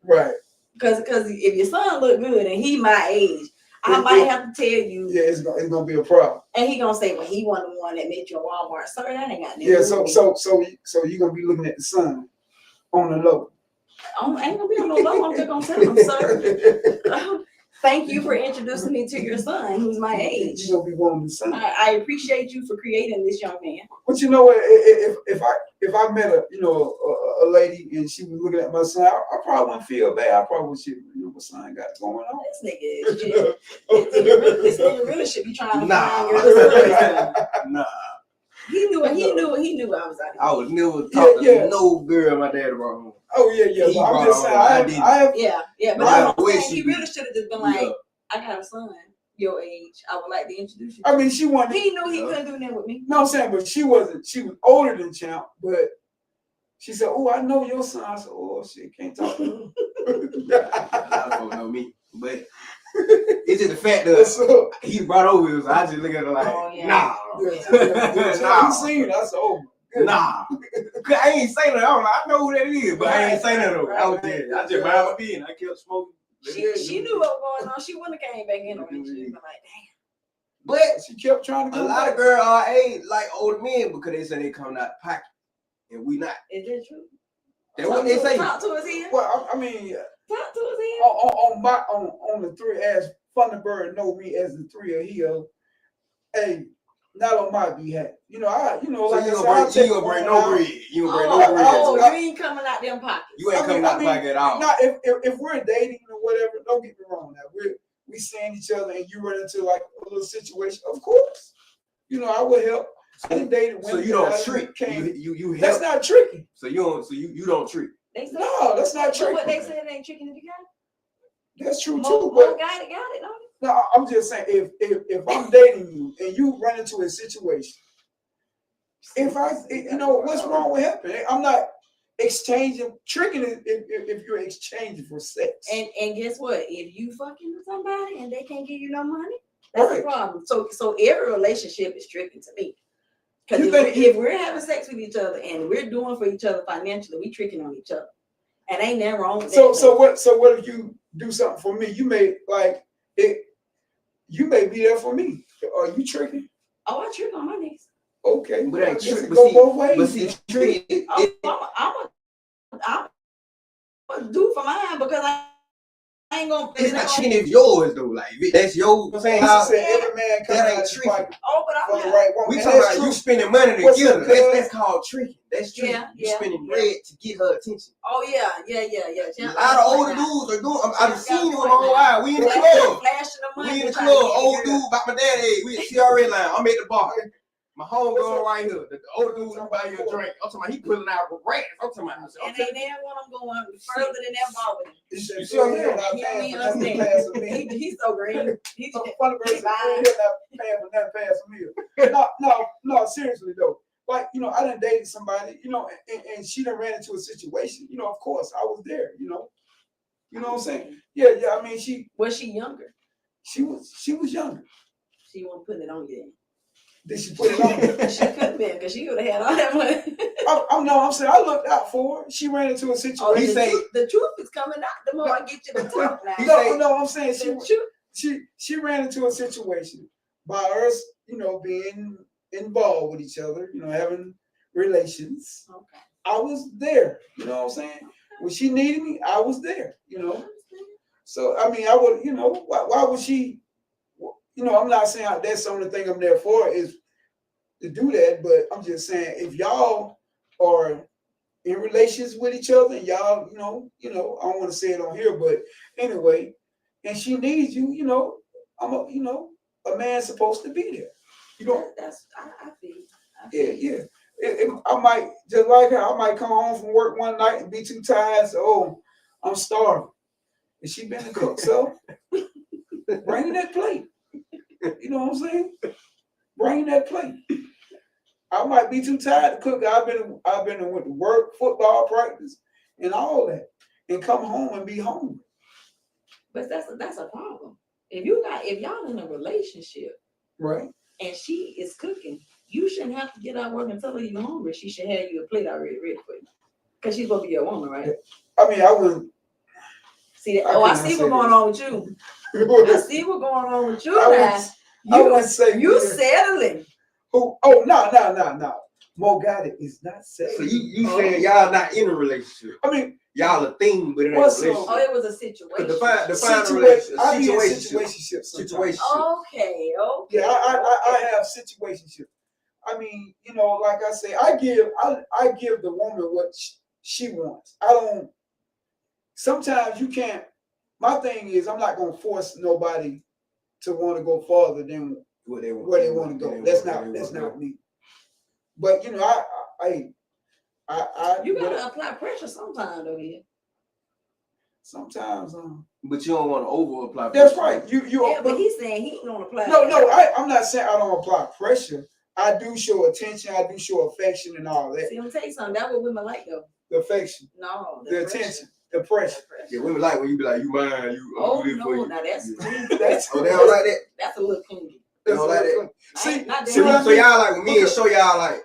Right. Because if your son look good and he my age, I might have to tell you. Yeah, it's gonna be a problem. And he gonna say, well, he wasn't the one that met you at Walmart. Sorry, that ain't got nothing. Yeah, to do so with me. you're gonna be looking at the sun on the low. I ain't gonna be on no low. I'm just gonna tell him, sir. Thank you for introducing me to your son, who's my age. You're gonna be wanting the sun. I appreciate you for creating this young man. But you know what? If I met a lady and she was looking at my son, I probably wouldn't feel bad. I probably would say, my son got going on. This nigga is shit. This nigga really should be trying to find your son. Nah. He knew I was out I here. was never talking Yeah. to no girl my dad brought home. Oh yeah. He But I'm brought just on, saying, I I didn't. have. Yeah. But Right, I'm where saying she he be? really should have just been like, Yeah. I got a son your age. I would like to introduce you. I mean, she wanted. He knew he Yeah. couldn't do that with me. No, I'm saying, but she wasn't. She was older than Champ, but she said, "Oh, I know your son." I said, "Oh shit, can't talk to him." A lot of folks know me, but it's just the fact What's that up? he brought over it. So I just look at it like, Oh, yeah. nah, Yeah. You seen it? I said, "Oh, my nah. 'Cause I ain't saying that. I know who that is, but I ain't saying that though. I was Right. there. I just mind my business. I kept smoking. She knew what was going on. She wouldn't have came back in on me. She was like, damn. But goodness." She kept trying to a go lot back. of girls our age like older men because they say they come out of pocket, and we not. Is that true? That's what they say. Talk to us here. Well, I mean, Talk to us here. on the three, as Thunderbird know me as the three of here. Hey, not on my behalf. So Like you I said, I'll gonna take bring one no out. bread. You gonna bring no bread. Oh, bread. you ain't coming out them pockets. You ain't I coming mean- out the pocket at all. Now, if we're dating or whatever, don't get me wrong. Now we seeing each other, and you run into like a little situation. Of course, I would help. I done dated So women you that don't I trick. came- You That's help. not tricking. So you don't trick. They said, No, that's not so what tricking. they said ain't tricking if you got it. That's true More too. But got it, no? no, I'm just saying, if I'm dating you and you run into a situation, what's wrong with helping? I'm not exchanging. Tricking is if you're exchanging for sex. And guess what? If you fucking with somebody and they can't give you no money, that's Right. a problem. So every relationship is tricking to me. Because You think if we're having sex with each other and we're doing for each other financially, we tricking on each other. And ain't nothing wrong with that. So what if you do something for me? You may like it. You may be there for me. Are you tricking? Oh, I trick on my niggas. Okay, But well, I ain't guess trick. it But go see, both ways. but see, trick. I'm gonna do for mine because I ain't gonna. It's not cheating if yours though. Like if that's your, you know what I'm saying? Sister said every man that comes ain't out his tricking. pocket Oh, but for I'm the not. right woman. We And talking that's about you true. spending money to What's get up, her. cuz? That's called tricking. That's tricking. Yeah, You yeah, spending yeah. bread to get her attention. Oh yeah. A lot of older dudes are doing. I've seen it with my own eyes. We in the club. Flashing the money. We in the trying to club. get the Old girl. dude about my dad's age. We at CRA line. I'm at the bar. My homegirl right here. The older dude I'm buying you a drink. I'm talking about he pulling out rats. I'm talking about. And they never want them going further than that ball with him. You You see what I'm saying? He don't even That's the understand. pass of me. He's so green. He's So funny person, fine. not paying for nothing past a meal. No, seriously though. Like, I done dated somebody, and she done ran into a situation. Of course, I was there. You know what I'm saying? Yeah. I mean, Was she younger? she was younger. She wasn't putting it on you. Did she put it on me? She could have been, because she would have had all that money. I'm saying I looked out for her. She ran into a situation. Oh, He the, say- truth, the truth is coming out the more I get you to talk now. He say- No, I'm saying The truth. she ran into a situation by us, being involved with each other, having relations. Okay. I was there. You know what I'm saying? When she needed me, I was there. So I mean, I would, why would she? I'm not saying that's the only thing I'm there for is to do that, but I'm just saying if y'all are in relations with each other and y'all, I don't want to say it on here, but anyway, and she needs you, a man's supposed to be there. That's I feel. Yeah. I might just like her. I might come home from work one night and be too tired. So, I'm starving. And she been to cook, so bring that plate. You know what I'm saying? Bring that plate. I might be too tired to cook. I've been with work, football practice, and all that, and come home and be hungry. But that's a problem. If y'all in a relationship Right. and she is cooking, you shouldn't have to get out of work and tell her you're hungry. She should have you a plate already ready for you. Because she's gonna be your woman, right? I mean, I wouldn't. See that? I I can't see say what's going this. on with you. I see what's going on with you now. I wouldn't say You we're- settling. Who? Oh, no. Mo got it. It's not safe. So you saying y'all not in a relationship? I mean, Y'all a thing, but it ain't a What's up? relationship. Oh, it was a situation. Define a situation. I be in relationship. situationships. sometimes. Situation. Okay. Yeah, I have situationships. I mean, like I say, I give the woman what she wants. I don't. Sometimes you can't. My thing is, I'm not gonna force nobody to want to go farther than Where they where they want to go. That's not me. But You gotta apply pressure sometime though here. Sometimes, But you don't want to over apply. that's right. You. Yeah, but he's saying he ain't gonna apply. No, I'm not saying I don't apply pressure. I do show attention. I do show affection and all that. See, I'm gonna tell you something. That's what women like though. The affection, No, the attention, the pressure. Yeah, women like when you be like, you mine, you. Oh do this for no, you. now that's Yeah. That's Oh, they don't like that. that's a little clingy. They don't like that. See, Not see what I So mean? y'all like when me and show y'all like.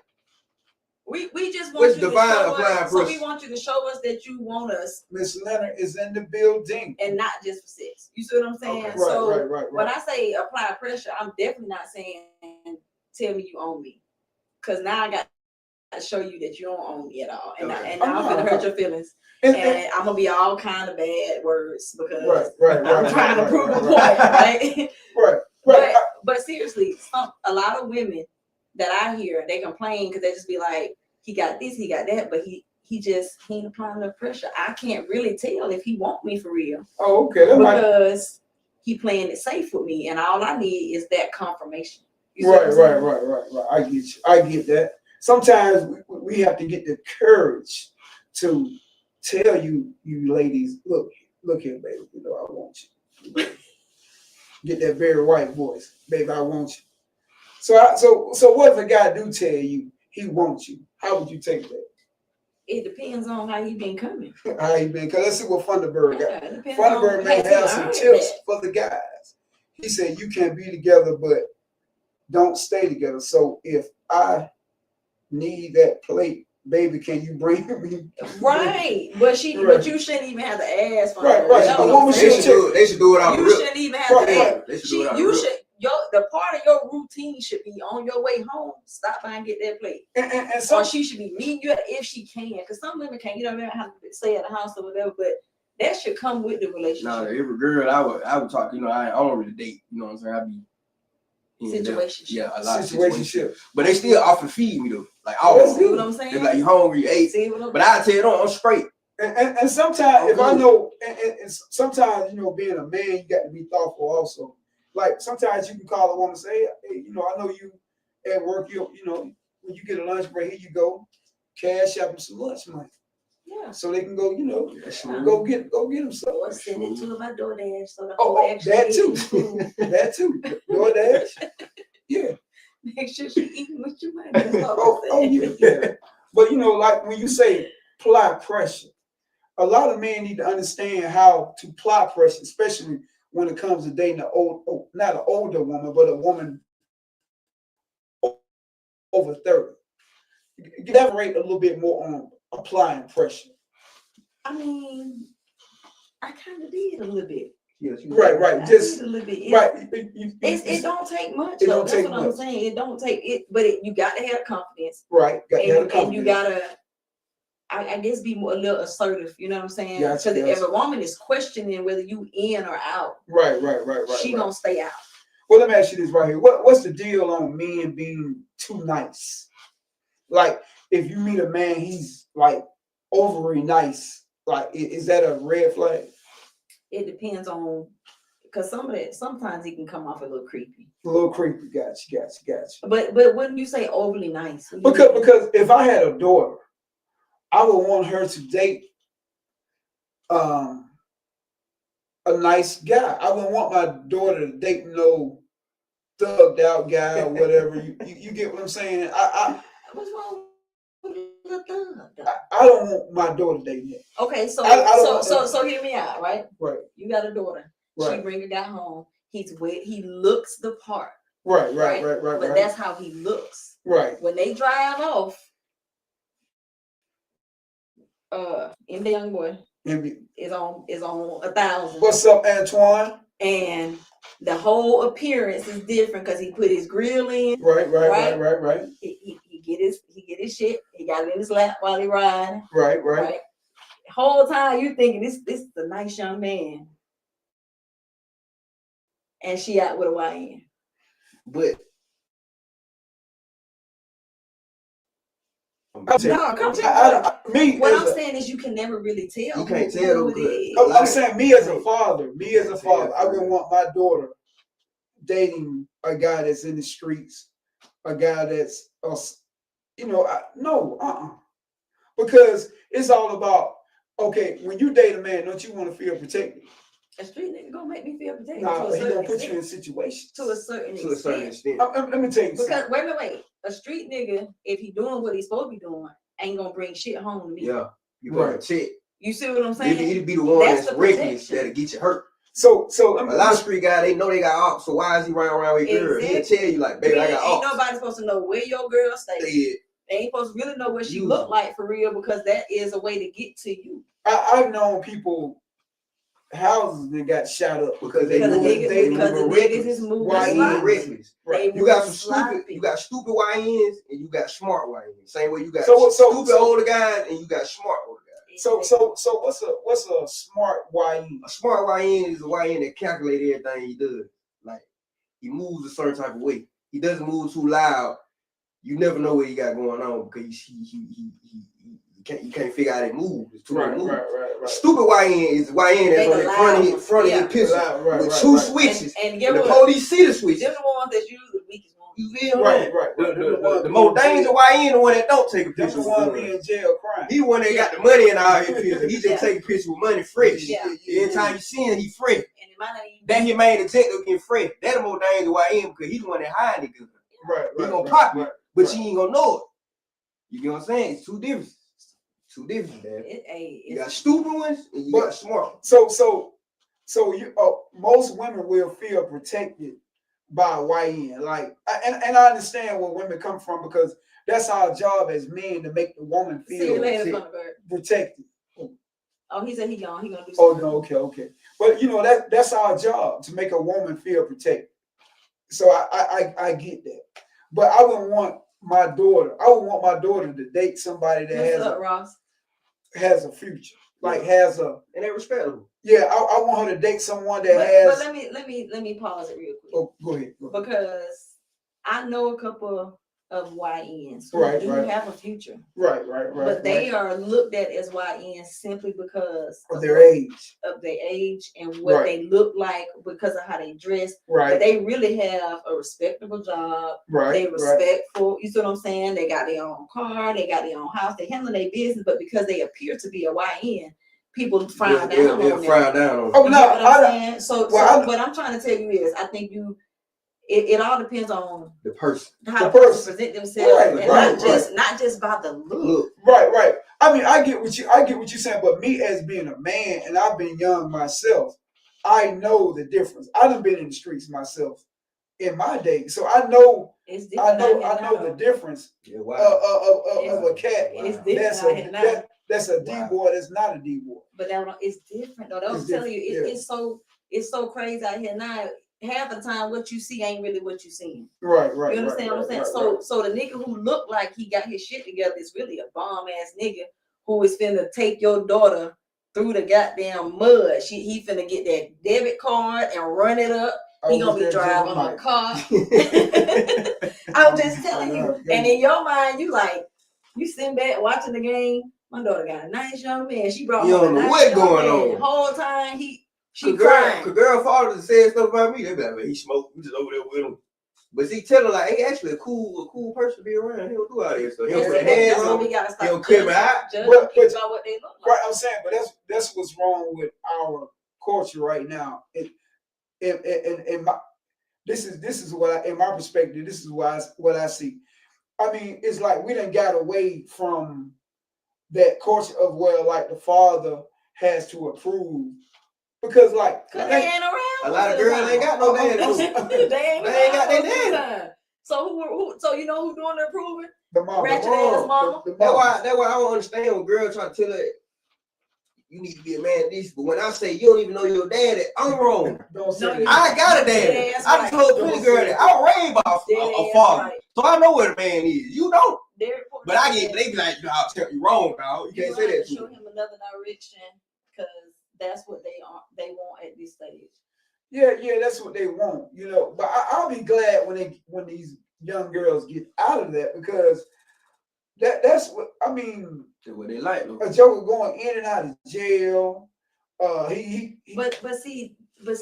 We just want What's you to divine show applying us. So we pressure? want you to show us that you want us Miss Leonard is in the building. and not just for sex. You see what I'm saying? Okay. So Right. when I say apply pressure, I'm definitely not saying tell me you own me, because now I got to show you that you don't own me at all, and Okay. and now I'm gonna hurt your feelings, And- and I'm gonna be all kind of bad words because right. I'm trying to prove a point, right? Right. But seriously, a lot of women that I hear, they complain because they just be like, he got this, he got that, but he ain't applying the pressure. I can't really tell if he want me for real Oh, okay. That might, because he playing it safe with me, and all I need is that confirmation. You see what I'm saying? right. I get you. I get that. Sometimes we have to get the courage to tell you ladies, look here, baby. I want you. Get that very white voice, baby. I want you. So what if a guy do tell you he wants you? How would you take that? It depends on how he been coming. How you been? Cause let's see what Funderburg got. Yeah, it depends Funderburg on may has he have some earned tips that. for the guys. He said you can be together, but don't stay together. So if I need that plate, baby, can you bring me? Right, but Right. you shouldn't even have to ask for Right, it. right. That's A what woman I'm They saying. should do it out the You rip. shouldn't even have Right, to right. ask. They should do it out the You rip. should the part of your routine should be on your way home. Stop by and get that plate. And Or some she should be meeting you if she can, because some women can't. You know, they have to stay at the house or whatever. But That should come with the relationship. Nah, every girl I would talk, I don't really date, you know what I'm saying? I be Situationship. Yeah, a lot of Situationship. But they still offer feed me though. Like Oh, all that's See what I'm saying? They're like, you hungry, you ate. See what I'm But I tell you, I'm straight. And sometimes, if I good. know, and sometimes, being a man, you got to be thoughtful also. Like sometimes you can call a woman and say, hey, I know you at work, when you get a lunch break, here you go, cash out them some lunch money. Yeah. So they can go, That's go get them some. Or send it to my DoorDash so the Oh, whole extra that get too. food. That too. DoorDash. Yeah. Make sure she eating with your money. That's all Oh, I'm saying. yeah. But like when you say apply pressure, a lot of men need to understand how to apply pressure, especially when it comes to dating not an older woman, but a woman over 30. Elaborate a little bit more on applying pressure. I mean, I kind of did a little bit. Yes, Right. I did a little bit. It don't take much. It Though. don't That's take what I'm much. saying. It don't take it, but you got to have confidence. Right. And you gotta, I guess, be a little assertive. You know what I'm saying? Because Gotcha. if a woman is questioning whether you in or out, Right. she gonna stay out. Well, let me ask you this right here. What's the deal on men being too nice? Like, if you meet a man, he's like overly nice. Like, is that a red flag? It depends on, because sometimes he can come off a little creepy. A little creepy. Gotcha. But when you say overly nice, Because if I had a daughter, I would want her to date a nice guy. I wouldn't want my daughter to date no thugged out guy or whatever. You get what I'm saying? what's wrong with the thug? I don't want my daughter dating that. Okay, so I don't so hear me out, right? Right. You got a daughter. She Right. bring a guy home. He looks the part. Right. But that's how he looks. Right. When they drive off, in the young boy is on 1,000. What's up, Antoine? And the whole appearance is different because he put his grill in. Right. He get his shit. He got it in his lap while he riding. Right. Whole time you thinking this is a nice young man, and she out with a YN. But No, come me. What as I'm a- saying is you can never really tell. You can't who tell it who good. is. I'm saying me as a father. I wouldn't want my daughter dating a guy that's in the streets, a guy that's because it's all about, okay, when you date a man, don't you want to feel protected? A street nigga gonna make me feel protected Nah, to a he gonna certain put you in extent. situations. To a certain to a certain extent. extent. Let me tell you Because something. wait. A street nigga, if he doing what he's supposed to be doing, ain't gonna bring shit home to me. Yeah. You gotta check. You see what I'm saying? It'd be the one That's that's the reckless protection. that'll get you hurt. So A lot of street guys, they know they got ops, so why is he running around with girls? He'll Exactly. tell you like, baby, I got Ain't ops. nobody supposed to know where your girl stays. Yeah. They ain't supposed to really know what she Use look it. like for real, because that is a way to get to you. I've known people houses that got shot up because Because the moving niggas is moving Why They you moving sloppy. reckless. They You got moving some stupid, sloppy. you got stupid YNs and you got smart YNs. Same way you got So stupid older guys and you got smart older guys. So what's a smart YN? A smart YN is a YN that calculates everything he does. Like he moves a certain type of way. He doesn't move too loud. You never know what he got going on because you can't figure out that move. It's too many moves. Right. Stupid YN is YN that's on the front of his pistol with two switches. And And the police see the switches. They're the ones that's usually the weakest ones. You feel me? Right. The more dangerous YN the one that don't take a That's picture the with one money. be in jail crying. He the one that got the money in all his pictures. He just Yeah. take a picture with money fresh. Yeah. Every time you see him, he fresh. And it might not even That his main detective getting fresh. That the more dangerous YN because he the one that hide the gun. Right. He gonna pop you, but right. you ain't gonna know it. You get what I'm saying? It's two different. Two different, man. You got stupid ones and you got smart ones. So you most women will feel protected by a YN. Like, and I understand where women come from because that's our job as men to make the woman See you feel later, Thunderbird. protected. Oh, he said he gonna do Oh something. no, okay. But that's our job to make a woman feel protected. So I get that. But I would want my daughter to date somebody that What's up, Ross? has a future. like has a And they're respectable. yeah. I want her to date someone that But has. let me pause it real quick. Oh, go ahead. Go ahead. Because I know a couple of YNs who Right, do right. have a future, Right. but they are looked at as YNs simply because of their age. of their age and what Right. they look like because of how they dress. But Right. they really have a respectable job. Right. They Right. respectful. You see what I'm saying? They got their own car. They got their own house. They handle their business. But because they appear to be a YN, people frown down They'll on them. frown down on. Oh You no, get what I'm I don't. saying? So Well, what I'm trying to tell you is, I think it all depends on The person. how The the person person. present themselves, Right, and right, not just by the look. Look. Right. Right. I mean, I get what you're saying, but me as being a man, and I've been young myself, I know the difference. I done been in the streets myself in my day, so I know. It's I different. know. out I here know now. the difference Yeah, wow. of a cat. It's Wow. different That's out here now. that's a D Wow. boy. That's not a D boy. But it's different though. I'm It's telling you, different, it's so crazy out here now. Half the time, what you see ain't really what you seeing. Right. Right. You understand right, what I'm saying? right, So the nigga who look like he got his shit together is really a bomb ass nigga who is finna take your daughter through the goddamn mud. He finna get that debit card and run it up. He gonna be driving a car. I'm just telling you. And in your mind, you sitting back watching the game. My daughter got a nice young man. She brought You home a don't know nice what young going man. on. Whole time she Cause crying. girl father said stuff about me. They be like, man, he smoked. We just over there with him. But see, tell her like, he actually a cool person to be around. He don't do all this stuff. He don't put hands That's why on we him. gotta He don't stop clip it out. judging But- people by what they look like. Right, I'm saying, but that's what's wrong with our culture right now. This is what in my perspective, this is what I see. I mean, it's like we done got away from that culture of where like the father has to approve because like Cause they ain't around. A lot of girls ain't got no daddy. They ain't got their daddy. daddy. So so you know who doing the approving? the mom, Ratchet ass mama. the That's mom. why I don't understand when girls try to tell her you need to be a man this. But when I say you don't even know your daddy, I'm wrong. Don't say No, that. you I got a daddy. That's I right. told pretty girl that I raised by a father. Right. So I know what a man is. You don't. But I get. get they be like, no, I'll tell you wrong, dog. You can't say that to Show me. him another direction because that's what they want at this stage. Yeah, that's what they want, you know. But I'll be glad when these young girls get out of that because that's what I mean. That's what they like. A joker going in and out of jail. He But see,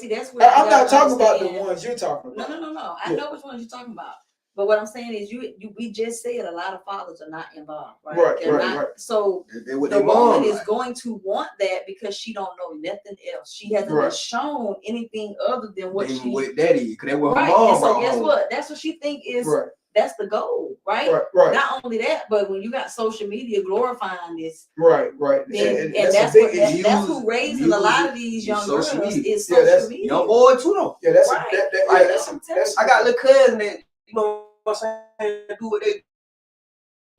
that's where I'm not talking about the understand. ones you're talking about. No. I Yeah. know which ones you're talking about. But what I'm saying is, we just said a lot of fathers are not involved, right? Right, They're right, not. right. So They what the they woman mom is like. going to want that because she don't know nothing else. She hasn't been Right. shown anything other than what They she. what that is, cause that what her Right. mom And so brought guess home. what? That's what she think is. Right, That's the goal, right? right. Not only that, but when you got social media glorifying this, Right. then, And and that's that's a big what issue. that's who raising a lot of these Use young girls social media. is Yeah, social that's- media. Young boy too though. Yeah, that's Right. that Like, that's that's I got a little cousin that you know what I'm saying do what they,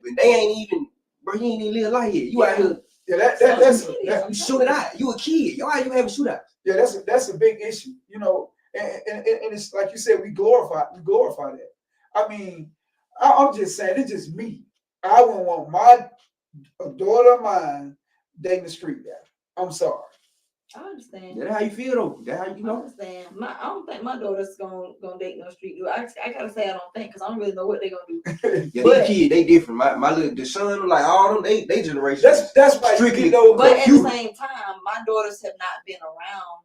but they ain't even, bro. He ain't even live like here. You out here, yeah that's Social media. that, you shooting out. You a kid. Yo, you having shootouts. yeah that's a big issue, you know. And it's like you said, we glorify that. I mean, I'm just saying, it's just me. I wouldn't want a daughter of mine dating a street guy. I'm sorry. I understand. That's how you feel though. That's how you I know. understand. I don't think my daughter's gonna date no street dude. I gotta say I don't think because I don't really know what they're gonna do. Yeah, But- these kids, they different. My little the son, like all them, they generation. That's why Strictly- you know. But at the computer. same time, my daughters have not been around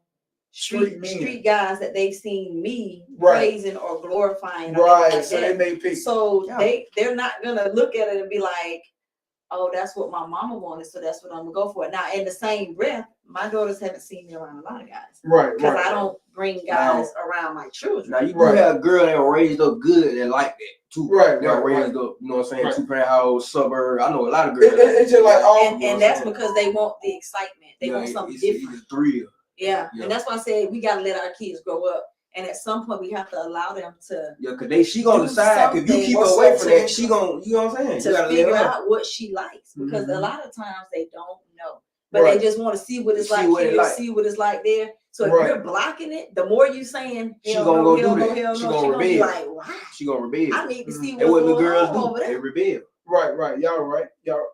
Street men. street guys that they've seen me Right. praising or glorifying. Or Right, like so that. they may pick. So Yeah. they're not gonna look at it and be like, oh, that's what my mama wanted, so that's what I'm gonna go for. Now, in the same breath, my daughters haven't seen me around a lot of guys Right, because right. I don't bring guys around my children. Now you do Right. have a girl that were raised up good and like that too. Right, They were right, raised up, you know what I'm saying, Right. 2-parent house, suburb. I know a lot of girls. It's just like all. and that's because they want the excitement. They want something different. It's thrill. Yeah. Yeah. And that's why I said we gotta let our kids grow up. And at some point we have to allow them to Yeah, cause she gonna Do decide if you something. keep her What's away up from to that, she gonna, you know what I'm saying? You gotta let figure her. out what she likes because a Mhm. lot of times they don't know. But Right. they just want to see what it's See like what here, it like. see what it's like there. So if Right. you're blocking it, the more you saying, She hell gonna no, go hell do no, that. hell She no, gonna she gonna be rebel. like, why? She gonna rebel. I need to see That's what's what little going girls on do. over They there. rebel. Right. Y'all right. Y'all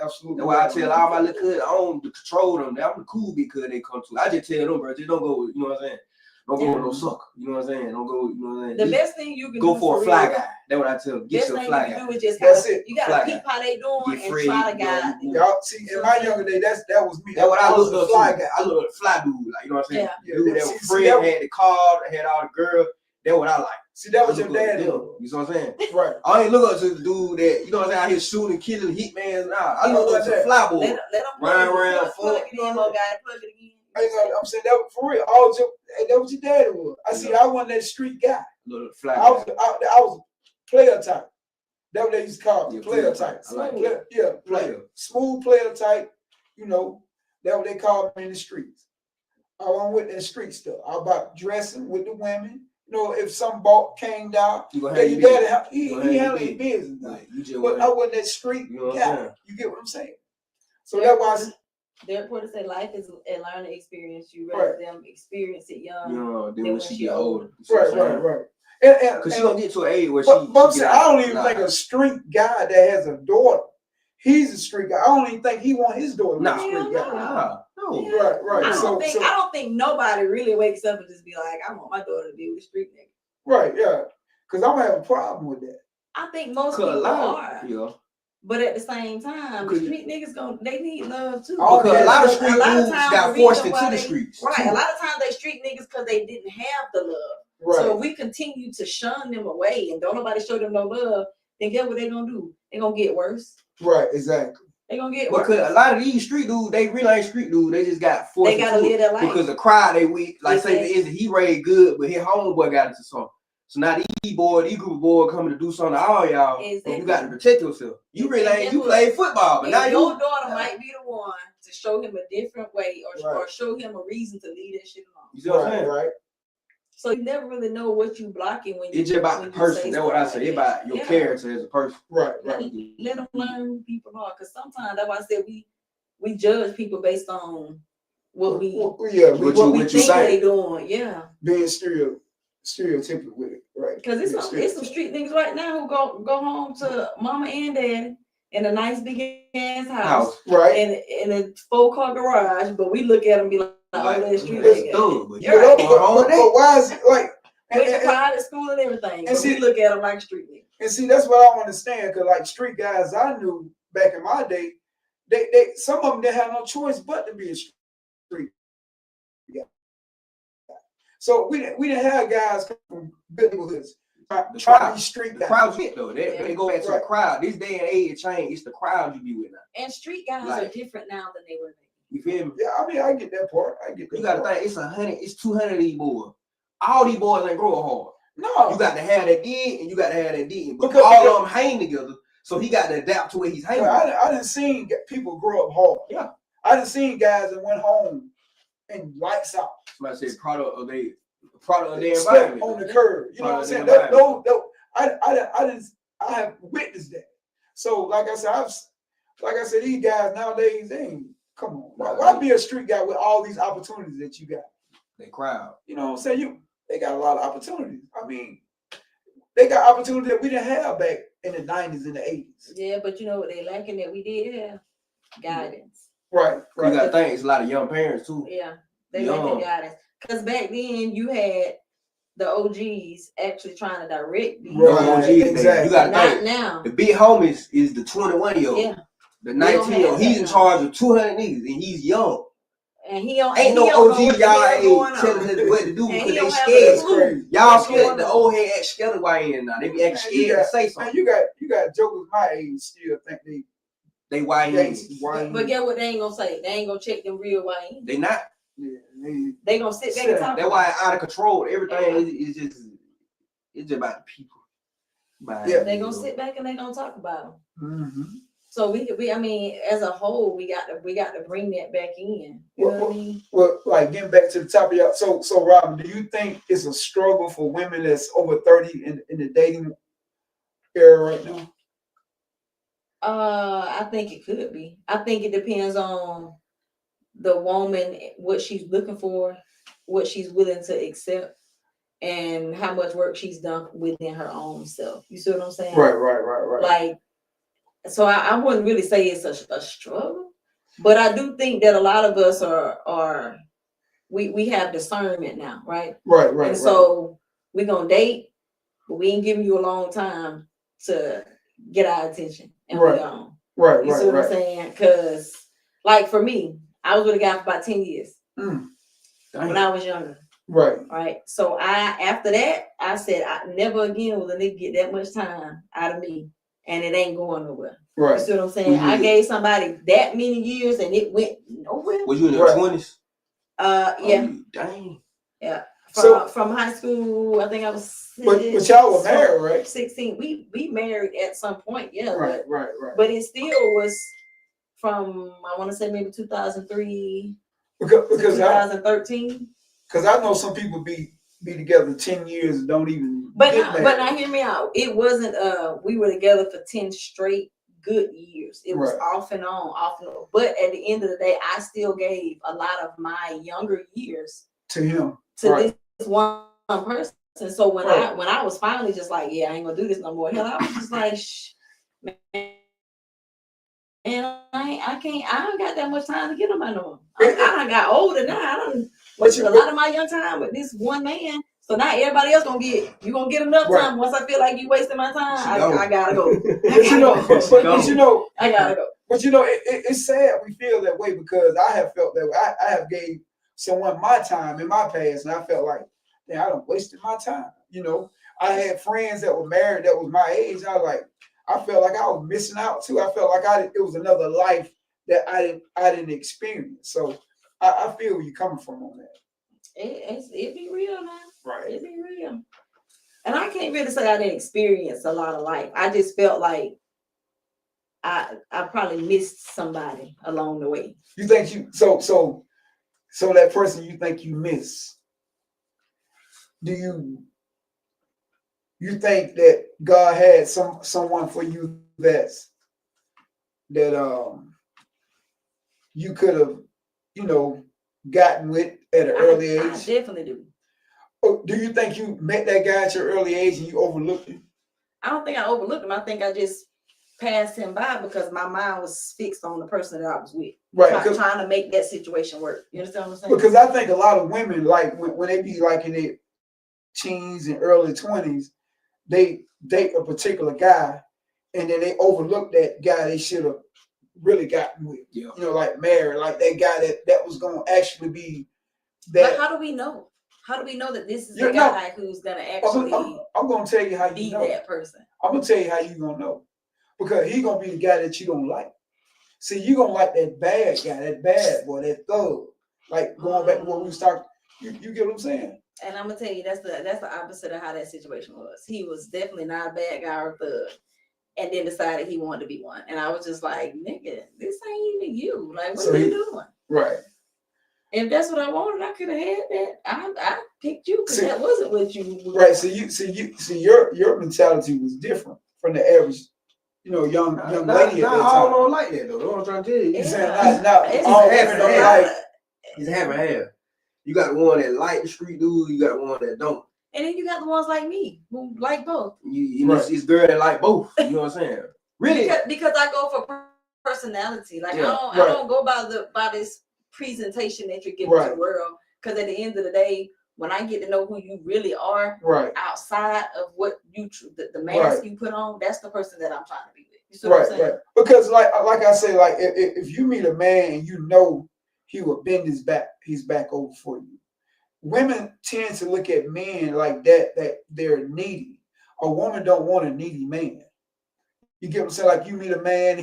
absolutely. That's why I right. tell all my little kids, I don't control them. I'm the cool because they come to. I just tell them, bro, just don't go. You know what I'm saying? Don't go with no sucker. You know what I'm saying? Don't go. You know what I'm saying? The Just best thing you can go do for a real, fly guy. That's what I tell them. Get best you a thing fly you guy. can do is just That's kinda, it. you gotta Fly peep guy. how they doing Get and free, try to you know, guide you- them. Y'all see in my younger day, that was me. That's what I was looked a up fly to. guy. I looked at fly dude, like you know what I'm saying. Yeah. Dude Yeah, that see- was see, free, that was- had the car, had all the girls. That's what I like. See, that I was your look up to daddy. them. You know what I'm saying? Right. I ain't look up to the dude that you know what I'm saying out here shooting, killing, hitman. Nah, I You look know up to that. fly Let boy. them Run around, plug fuck, it in, more guy, plug it in. I'm saying that was for real. All your, that was your daddy was. I see. Yeah. I wasn't that street guy. Look, fly I was guy. I was player type. That's what they used to call me. Yeah, Player player type. type. I like Player, yeah, Player. smooth player type. You know, that's what they called me in the streets. I wasn't with that street stuff. I about dressing with the women. You know, if some ball came down, You gonna yeah, have your your daddy business. he You gonna have handled your his business. Now. Like, you just But I want wasn't that street You know what I'm guy. saying? You get what I'm saying? So that's why I said, Their reporter said life is a learning experience. You rather them experience it young. you know, then Then when when she she get older. older. You see what I'm right. saying? And Cause she gonna get to an age where but I'm she saying, get I out don't of even line. think a street guy that has a daughter, he's a street guy. I don't even think he want his daughter to be Nah. a street Hell guy. No. Right. I So don't think nobody really wakes up and just be like, I want my daughter to be with a street nigga. right, yeah. Because I'm gonna have a problem with that. I think most Cause a people lot are. of, yeah. But at the same time, the Because- street niggas they need love too. Oh, Because a lot of yeah. street A lot of dudes times got the reason forced into why the they- streets. Right. too. A lot of times they street niggas because they didn't have the love. Right. So if we continue to shun them away and don't nobody show them no love, then guess what they gonna do? They gonna get worse. Right, exactly. They gonna get worse. Because a lot of these street dudes, they really ain't street dudes. They just got forced They gotta into live it their life. because the crowd they with. Like say for Exactly. instance, he raised good, but his homeboy got into something. So now these group of boys coming to do something to all y'all. But Exactly. you got to protect yourself. You really And ain't. guess You what? play football, but And now your you. daughter might be the one to show him a different way or Right. show him a reason to leave that shit alone. You see what I'm Right, saying? right. So you never really know what you blocking when you. It's just about the when you person. say That's what I stuff say. like It's that. about your Yeah. character as a person. Right, Let, right. let them learn who people are, because sometimes that's why I said we judge people based on what we Yeah, What what you we think say. they doing. Yeah, being stereotypical with it, right? because it's some street niggas right now who go home to mama and dad in a nice big ass house. Right. In a 4-car garage, but we look at them and be like, oh, Like, that street that's nigga. dumb, but You're you right. ain't going home with that. But why is it like? Went to And private school and everything, but see- we look at them like a street nigga. see, that's what I don't understand. Cause like street guys I knew back in my day, they some of them didn't have no choice but to be a street guy. So we didn't have guys come from good neighborhoods The try to crowd. be street The guys. crowd's it though. They Yeah. go back to the Right. crowd. This day and age change. It's the crowd you be with now. And street guys Like- are different now than they were then. You feel me? Yeah, I mean I get that part. I get that. You gotta part. think it's 100, it's 200 of these boys. All these boys ain't growing hard. No, You got to have that did and you got to have that did. But Because- all of them hang together, so he got to adapt to where he's hanging. I didn't seen people grow up hard. Yeah. I didn't seen guys that went home and lights out. Somebody said product of their Step environment. on the curb. You know what I'm saying? Product of their Those, I have witnessed that. So like I said, these guys nowadays, they ain't come on. Why be a street guy with all these opportunities that you got? They crowd. You know what I'm saying? They got a lot of opportunities. I mean, they got opportunities that we didn't have back in the 90s and the 80s. Yeah, but you know what they lacking that we did have? Guidance. Right, You right. got to think it's a lot of young parents too. Yeah, they Young. lacking guidance. Because back then you had the OGs actually trying to direct these. Right, OGs, they- exactly. You got to Not think. now. The big homies is the 21-year-old. Yeah, The don't 19-year-old. have He's that in now. charge of 200 niggas and he's young. and he don't. Ain't he no don't know OG what the y'all hell ain't going telling on. us what to do And because he they don't have a scared. clue. Crazy. Y'all What's scared. going The on? old head act scared of YN now. They be acting Man, you scared to got- say Man, something. you got jokers my age still think They YN. gangsters. But get what they ain't gonna say? They ain't gonna check them real YN. They not. Yeah, They gonna sit back and talk. That's why it's out of control. Everything is just it's just about the people. Yeah. They gonna sit back and they gonna talk about them. Mm-hmm. So we I mean, as a whole, we got to bring that back in. You know what I mean? Well, like getting back to the top of y'all. So Robin, do you think it's a struggle for women that's over 30 in the dating era right now? I think it could be. I think it depends on the woman, what she's looking for, what she's willing to accept and how much work she's done within her own self. You see what I'm saying? Right. Like, so I wouldn't really say it's a struggle, but I do think that a lot of us are we have discernment now, right? Right. And so we're gonna date, but we ain't giving you a long time to get our attention and Right. we gone. Right. You see what I'm saying? Because, like, for me, I was with a guy for about 10 years when I was younger. Right. So after that, I said I never again will a nigga get that much time out of me, and it ain't going nowhere. Right. You see what I'm saying? I gave somebody that many years and it went nowhere. Was you in your 20s? Yeah. Dang. Yeah. So- From high school, I think I was. But y'all were married, right? 16. We married at some point, yeah. Right. But it still was from, I want to say maybe 2003 to Because 2013. I know some people be together 10 years and don't even But get now, married. but now hear me out. It wasn't we were together for 10 straight good years. It was Right. off and on. But at the end of the day, I still gave a lot of my younger years to him. to Right. this one person. So when Right. I was finally just like, yeah, I ain't gonna do this no more. Hell, I was just like, man, and I don't got that much time to get on my no. I done got older now. I done wasted a lot of my young time with this one man. So now everybody else you gonna get enough Right. time. Once I feel like you wasting my time, She I gone. gotta go. But you know, I gotta go. But you know, it's sad we feel that way because I have felt that way. I have gave someone my time in my past, and I felt like, man, I done wasted my time. You know, I had friends that were married that was my age. I was like, I felt like I was missing out too. I felt like it was another life that I didn't experience. So I feel where you're coming from on that. It be real now. Right. It be real. And I can't really say I didn't experience a lot of life. I just felt like I probably missed somebody along the way. You think you so that person you think you miss? Do you think that God had someone for you that you could have, gotten with at an early age? I definitely do. Oh, do you think you met that guy at your early age and you overlooked him? I don't think I overlooked him. I think I just passed him by because my mind was fixed on the person that I was with. Right. Trying to make that situation work. You understand what I'm saying? Because I think a lot of women, like when they be like in their teens and early 20s, they date a particular guy and then they overlook that guy they should have really gotten with. Yeah. Like married, like that guy that was gonna actually be that. But how do we know? How do we know that this is You the know, guy who's gonna actually I'm gonna tell you how you be know. that person? I'm gonna tell you how you gonna know. Because he gonna be the guy that you don't like. See, you gonna like that bad guy, that bad boy, that thug. Like going back to what we was talking, you get what I'm saying? And I'm gonna tell you that's the opposite of how that situation was. He was definitely not a bad guy or thug, and then decided he wanted to be one. And I was just like, nigga, this ain't even you. Like, what are you doing? Right. If that's what I wanted, I could have had that. I picked you because that wasn't what you. Right. So your mentality was different from the average, young lady at that I time. don't like that though. That's what I'm trying to tell you. You Yeah. saying not It's all half women and don't half. like. It's half and half. You got one that like the street dude. You got one that don't. And then you got the ones like me who like both. Right. It's girl that like both. You know what I'm saying? Really? Because I go for personality. Like Yeah. I don't go by this presentation that you're giving to the world. Because at the end of the day, when I get to know who you really are, Right. outside of what the mask you put on, that's the person that I'm trying to be with. You see what I'm saying? Right. Because like I say, like if you meet a man and you know he will bend his back over for you. Women tend to look at men like that they're needy. A woman don't want a needy man. You get what I'm saying? Like you meet a man,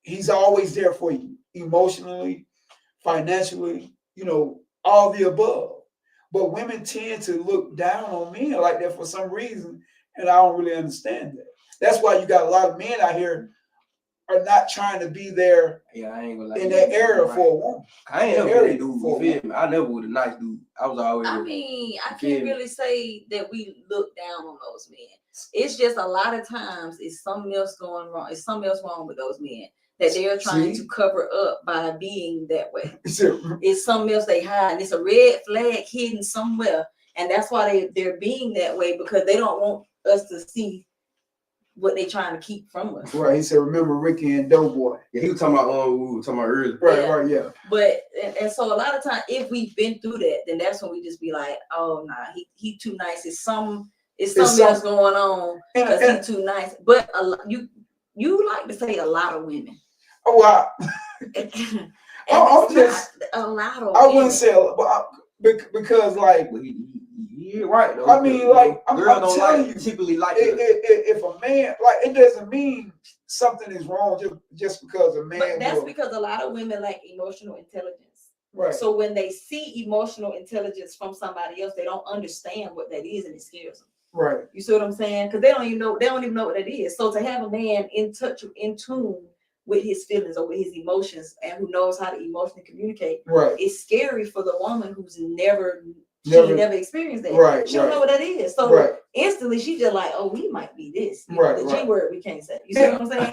he's always there for you, emotionally, financially, all the above. But women tend to look down on men like that for some reason, and I don't really understand that. That's why you got a lot of men out here are not trying to be there I ain't gonna lie. in that area for a woman. I ain't never really dude. You feel me? I never was a nice dude. I was always. I mean, I feel can't me? really say that we look down on those men. It's just a lot of times it's something else going wrong. It's something else wrong with those men. that they are trying See? to cover up by being that way. So, It's something else they hide, and it's a red flag hidden somewhere, and that's why they're being that way, because they don't want us to see what they trying to keep from us. right, he said, remember Ricky and Doughboy. Yeah, he was talking about we were talking about earlier. Right, Yeah. right, yeah. But and so a lot of times, if we've been through that, then that's when we just be like, oh nah, he too nice. It's something else going on because And- he's too nice. But you like to say a lot of women. Oh, And I'm it's just- not a lot of I women. wouldn't say, because like, But he right though. I mean, like, I'm girls don't telling like you, typically like if a man, like, it doesn't mean something is wrong just because a man But that's will, because a lot of women lack emotional intelligence. right, So when they see emotional intelligence from somebody else, they don't understand what that is, and it scares them. right, You see what I'm saying? Because they don't even know what that is. So to have a man in tune with his feelings or with his emotions, and who knows how to emotionally communicate, right, it's scary for the woman who's never experienced that. right, She don't know right, what that is. So right. instantly she just like, oh, we might be this. Right, The right. G word we can't say. You see what I'm saying?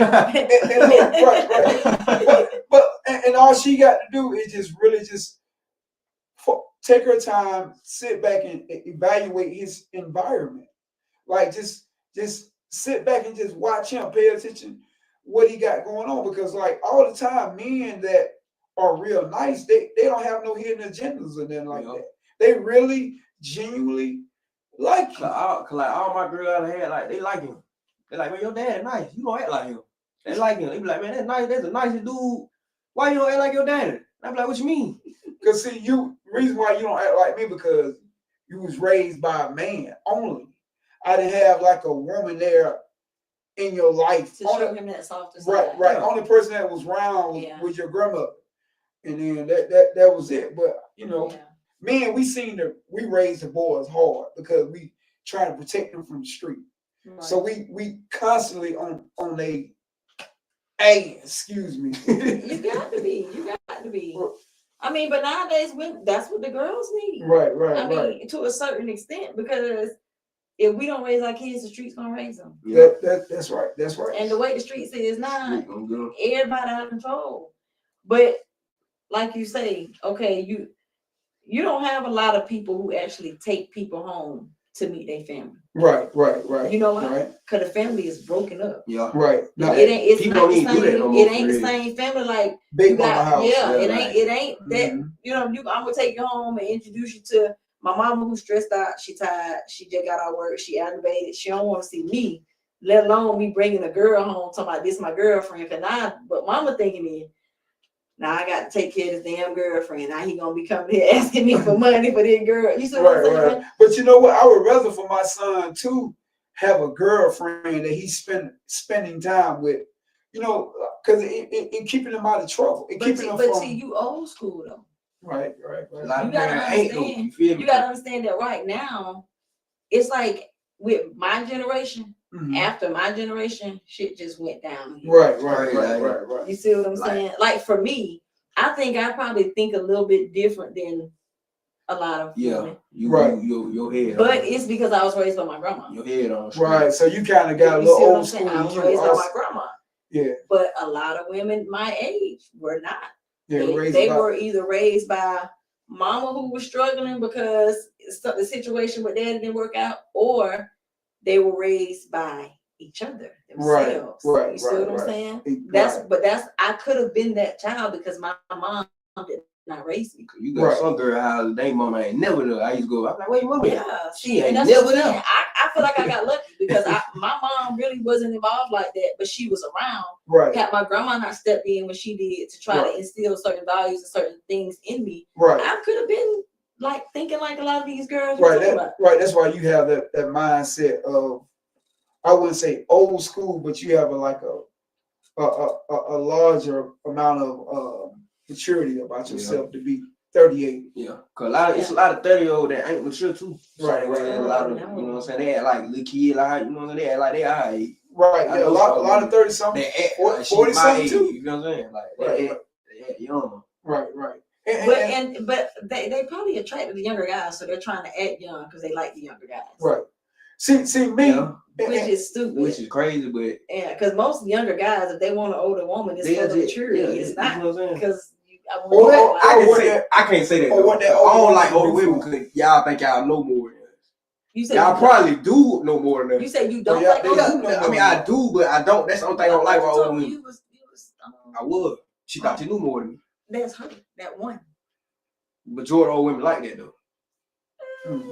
And all she got to do is just really take her time, sit back and evaluate his environment. Like just sit back and just watch him, pay attention what he got going on. Because like all the time, men that are real nice, they don't have no hidden agendas or nothing like that. They really genuinely like you. Cause all my girls I had, like, they like him. They like, man, your dad nice. You don't act like him. They like him. They be like, man, that's nice. That's the nicest dude. Why you don't act like your daddy? I be like, what you mean? Cause see, reason why you don't act like me, because you was raised by a man only. I didn't have like a woman there in your life. To show him that softer side. Right, right. Yeah. Only person that was around was your grandmother, and then that was it. But you know, Yeah. man, we raised the boys hard because we trying to protect them from the street. Right. So we constantly on a excuse me. You got to be. You got to be. I mean, but nowadays, that's what the girls need. Right. I mean, to a certain extent, because if we don't raise our kids, the streets gonna raise them. Yeah. That's right. That's right. And the way the streets is now, I'm good. everybody out of control. But like you say, okay, you don't have a lot of people who actually take people home to meet their family. Right. You know why? Right. Because the family is broken up. Yeah. Right. No, It ain't. It's people not the don't even do that no same. more, It ain't the for real. same family. Like Big you mama got, house. yeah. Yeah, It ain't that. Mhm. You know, I'm gonna take you home and introduce you to my mama who's stressed out. She tired. She just got out of work. She aggravated. She don't want to see me. Let alone me bringing a girl home. Talking about this my girlfriend. But mama thinking is, now I got to take care of this damn girlfriend. Now he gonna be coming here asking me for money for this girl. You see what I'm saying? Right. But you know what? I would rather for my son to have a girlfriend that he's spending time with. You know, because it keeping him out of trouble. It keeping him from. See, you old school though. Right. A lot You of gotta parents ain't though. understand. You feel me? You gotta understand that right now, it's like with my generation. Mhm. After my generation, shit just went down. Right. You see what I'm saying? Like for me, I think I probably think a little bit different than a lot of women. Right. Your head. But on. it's because I was raised by my grandma. Your head on. Right. So you kind of got a You see little what I'm old saying? school. I was You raised by also- my grandma. Yeah. But a lot of women my age were not. Yeah. They were either raised by mama who was struggling because the situation with daddy didn't work out, or they were raised by each other themselves. Right, You see what I'm right. saying? Right. I could have been that child because my mom did not raise me. You got Right. some girl house, they mama ain't never there. I used to go, I'm like, where your mama at? Yeah, She and ain't that's never what I'm saying. there. I feel like I got lucky because my mom really wasn't involved like that, but she was around. Right. Had my grandma not stepped in when she did to try to instill certain values and certain things in me, Right. I could have been like thinking like a lot of these girls. You're Right. talking about. Right. That's why you have that mindset of, I wouldn't say old school, but you have a larger amount of maturity about yourself to be 38. Yeah, cause it's a lot of 30-year-old that ain't mature too. Right. A lot of, you know what I'm saying, they act like little kid, like, you know what I'm saying, they act like they alright. Right. I Yeah, a know lot of 30 something. They act 40 like she my something age, too. you know what I'm saying? Like Right. they act young. Right. But they probably attracted the younger guys, so they're trying to act young because they like the younger guys. Right. See me. Yeah. which is stupid. which is crazy, but Yeah, because most younger guys, if they want an older woman, it's they for the just- maturity. yeah, It's you not know what I'm saying? because I Or- want I can what say that- I can't say that. or Though. what that I older don't woman like older do women for because y'all think y'all know more than us. you say Y'all you probably do know more than you us. say you don't yeah, like they older do women? know I mean, I do, but I don't. That's the only thing I don't like about older women. You was I would. She thought she knew more than me. that's her, that one. Majority of old women like that though. Mm.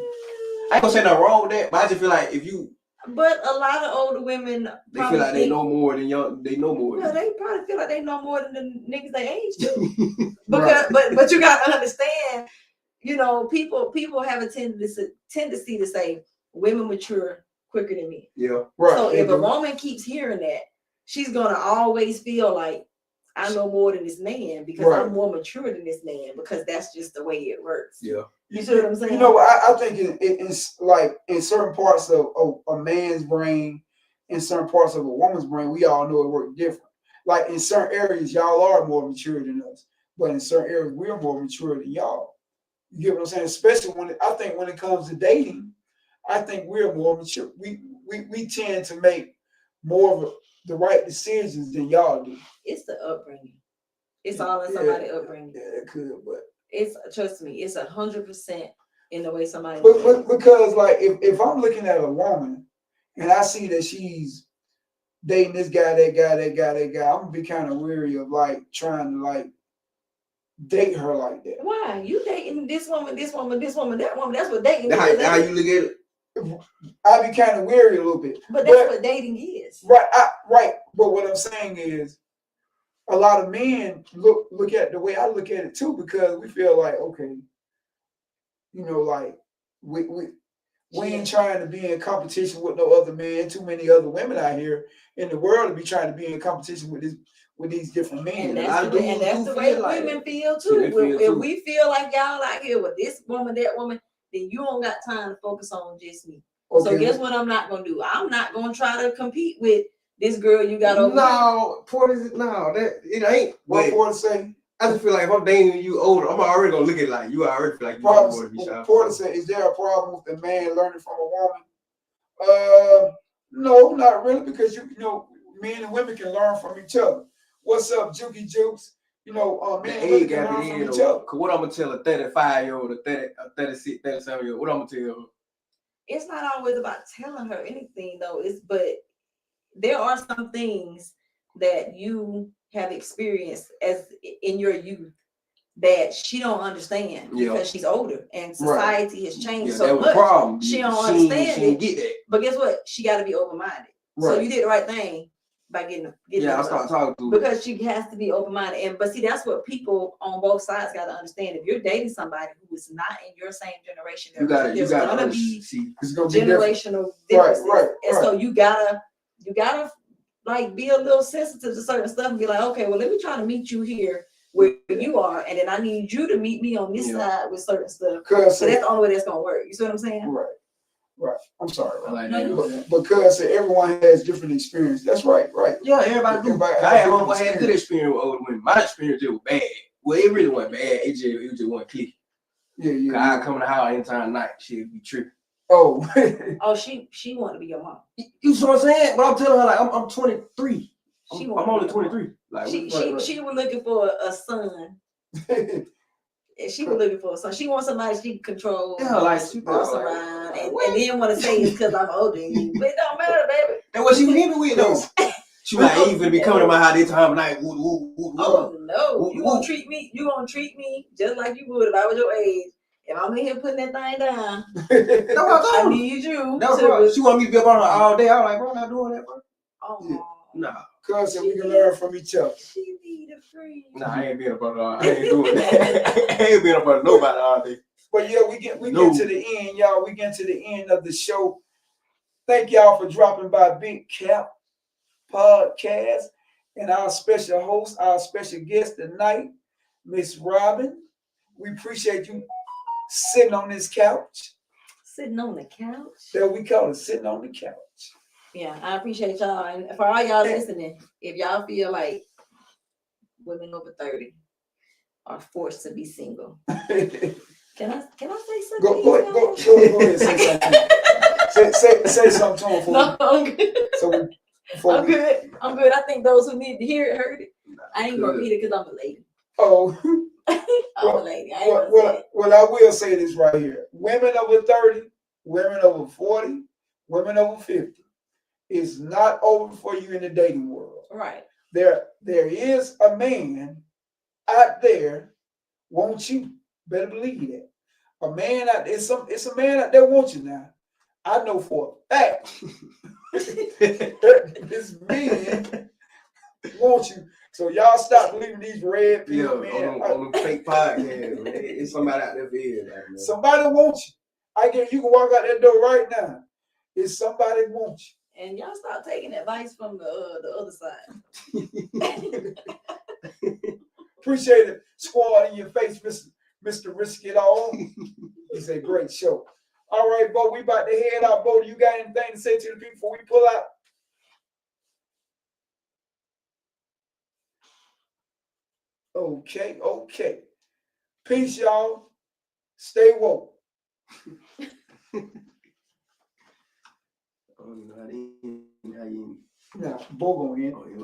I ain't gonna say nothing wrong with that, but I just feel like if you But a lot of older women they feel like they think- know more than young, they know more. Well, Than they probably feel like they know more than the niggas they age too. you. Because, but you gotta understand, you know, people have a tendency to say women mature quicker than men. Yeah. Right. So they if a do. woman keeps hearing that, she's gonna always feel like I know more than this man because Right. I'm more mature than this man because that's just the way it works. Yeah. You see what I'm saying? You know, I think it's like in certain parts of a man's brain, in certain parts of a woman's brain, we all know it works different. Like in certain areas, y'all are more mature than us, but in certain areas, we're more mature than y'all. You get what I'm saying? Especially I think when it comes to dating, I think we're more mature. We tend to make more of the right decisions than y'all do. It's the upbringing. It's all in Yeah. somebody's upbringing. Yeah, it could, but. It's trust me, it's 100% in the way somebody. But because like if I'm looking at a woman and I see that she's dating this guy, that guy, I'm gonna be kind of weary of like trying to like date her like that. Why you dating this woman, that woman? That's what dating That's is. how you look at it. I'd be kind of weary a little bit. But that's what dating is. Right, right. But what I'm saying is, a lot of men look at the way I look at it too, because we feel like, okay, you know, like we ain't trying to be in competition with no other men. Too many other women out here in the world to be trying to be in competition with these different men. And a lot that's of the, and dudes that's do the way feel like women that. feel Yeah, too. they feel If too. we feel like y'all out here with this woman, that woman, then you don't got time to focus on just me. So Okay. guess what I'm not gonna do? I'm not gonna try to compete with this girl you got over here. No, that it ain't. What But Porter say? I just feel like if I'm dating you older, I'm already gonna look at it like you already feel like you know more than me. Porter said, is there a problem with a man learning from a woman? No, not really, because you know, men and women can learn from each other. What's up, Jukey Jukes? You know, The men and women age can got learn it from in each though. other. Cause what I'm gonna tell a 35-year-old, a 36, 37-year-old, what I'm gonna tell her? It's not always about telling her anything though. But there are some things that you have experienced as in your youth that she don't understand because she's older and society has changed Yeah, so that was much. the problem. She don't She understand didn't it. get that. But guess what? She got to be open-minded. So Right. you did the right thing by getting Yeah, I her. started talking to her. Because she has to be open-minded. And but see, that's what people on both sides got to understand. If you're dating somebody who is not in your same generation, You gotta there's gonna be see. It's gonna be different. generational differences. Right, And so you gotta like be a little sensitive to certain stuff and be like, okay, well, let me try to meet you here where you are, and then I need you to meet me on this side with certain stuff. Cause So that's the only way that's gonna work. You see what I'm saying? right. I'm sorry. I like No, that. Because everyone has different experience. That's right. Yeah, everybody do. Everybody has I had different homeboy had good experience with older women. My experience just was bad. Well, it really wasn't bad. It just wasn't clicky. Yeah. I come in the house anytime night, she'd be tripping. Oh. Oh, she wanted to be your mom. You see what I'm saying? But I'm telling her like I'm 23. She I'm wanted only to be your 23. Like She was looking for a son. And she was looking for a son. She wants somebody she can control. Yeah, like she boss thought, like, around, and what? then want to say it's because I'm older than you. But it don't matter, baby. That's what she was hitting me with though. She was like, you finna be coming to my house this time of night. Woo, woo, woo, woo. Oh no, you Woo. gonna treat me just like you would if I was your age. If I'm in here putting that thing down, That's what I I told her. need you. That was to- right. She want me to be up on her all day. I was like, bro, I'm not doing that, bro. Oh, Nah. Cause we can learn from each other. she need a friend. Nah, I ain't being up on her. I ain't doing that. I ain't being up on nobody all day. But yeah, we get to the end, y'all. We get to the end of the show. Thank y'all for dropping by Big Cap Podcast and our special host, our special guest tonight, Miss Robin. We appreciate you sitting on this couch. Sitting on the couch. That we call it sitting on the couch. Yeah, I appreciate y'all. And for all y'all listening, if y'all feel like women over 30 are forced to be single, can I say something? Go ahead, say something. say something to him for No, me. I'm good. So before I'm we, good. I'm good. I think those who need to hear it heard it. I ain't gonna Good. repeat it because I'm a lady. oh, I'm a lady. I ain't gonna say it. well, I will say this right here. Women over 30, women over 40, women over 50 is not over for you in the dating world. Right. There is a man out there wants you. Better believe that. A man out there, it's a man out there wants you now. I know for a fact this man wants you. So y'all stop believing these red Yeah, pill men. on the fake podcast, man. It's somebody out there for you, man. Somebody wants you. I get you can walk out that door right now. It's somebody wants And y'all stop taking advice from the other side. you. Appreciate it, squad in your face, Mr. Risk It All. It's a great show. All right, Bo, we about to head out. Bo, you got anything to say to the people before we pull out? Okay. Peace, y'all. Stay woke. I don't know how you Now, Bo going in. Oh, yeah.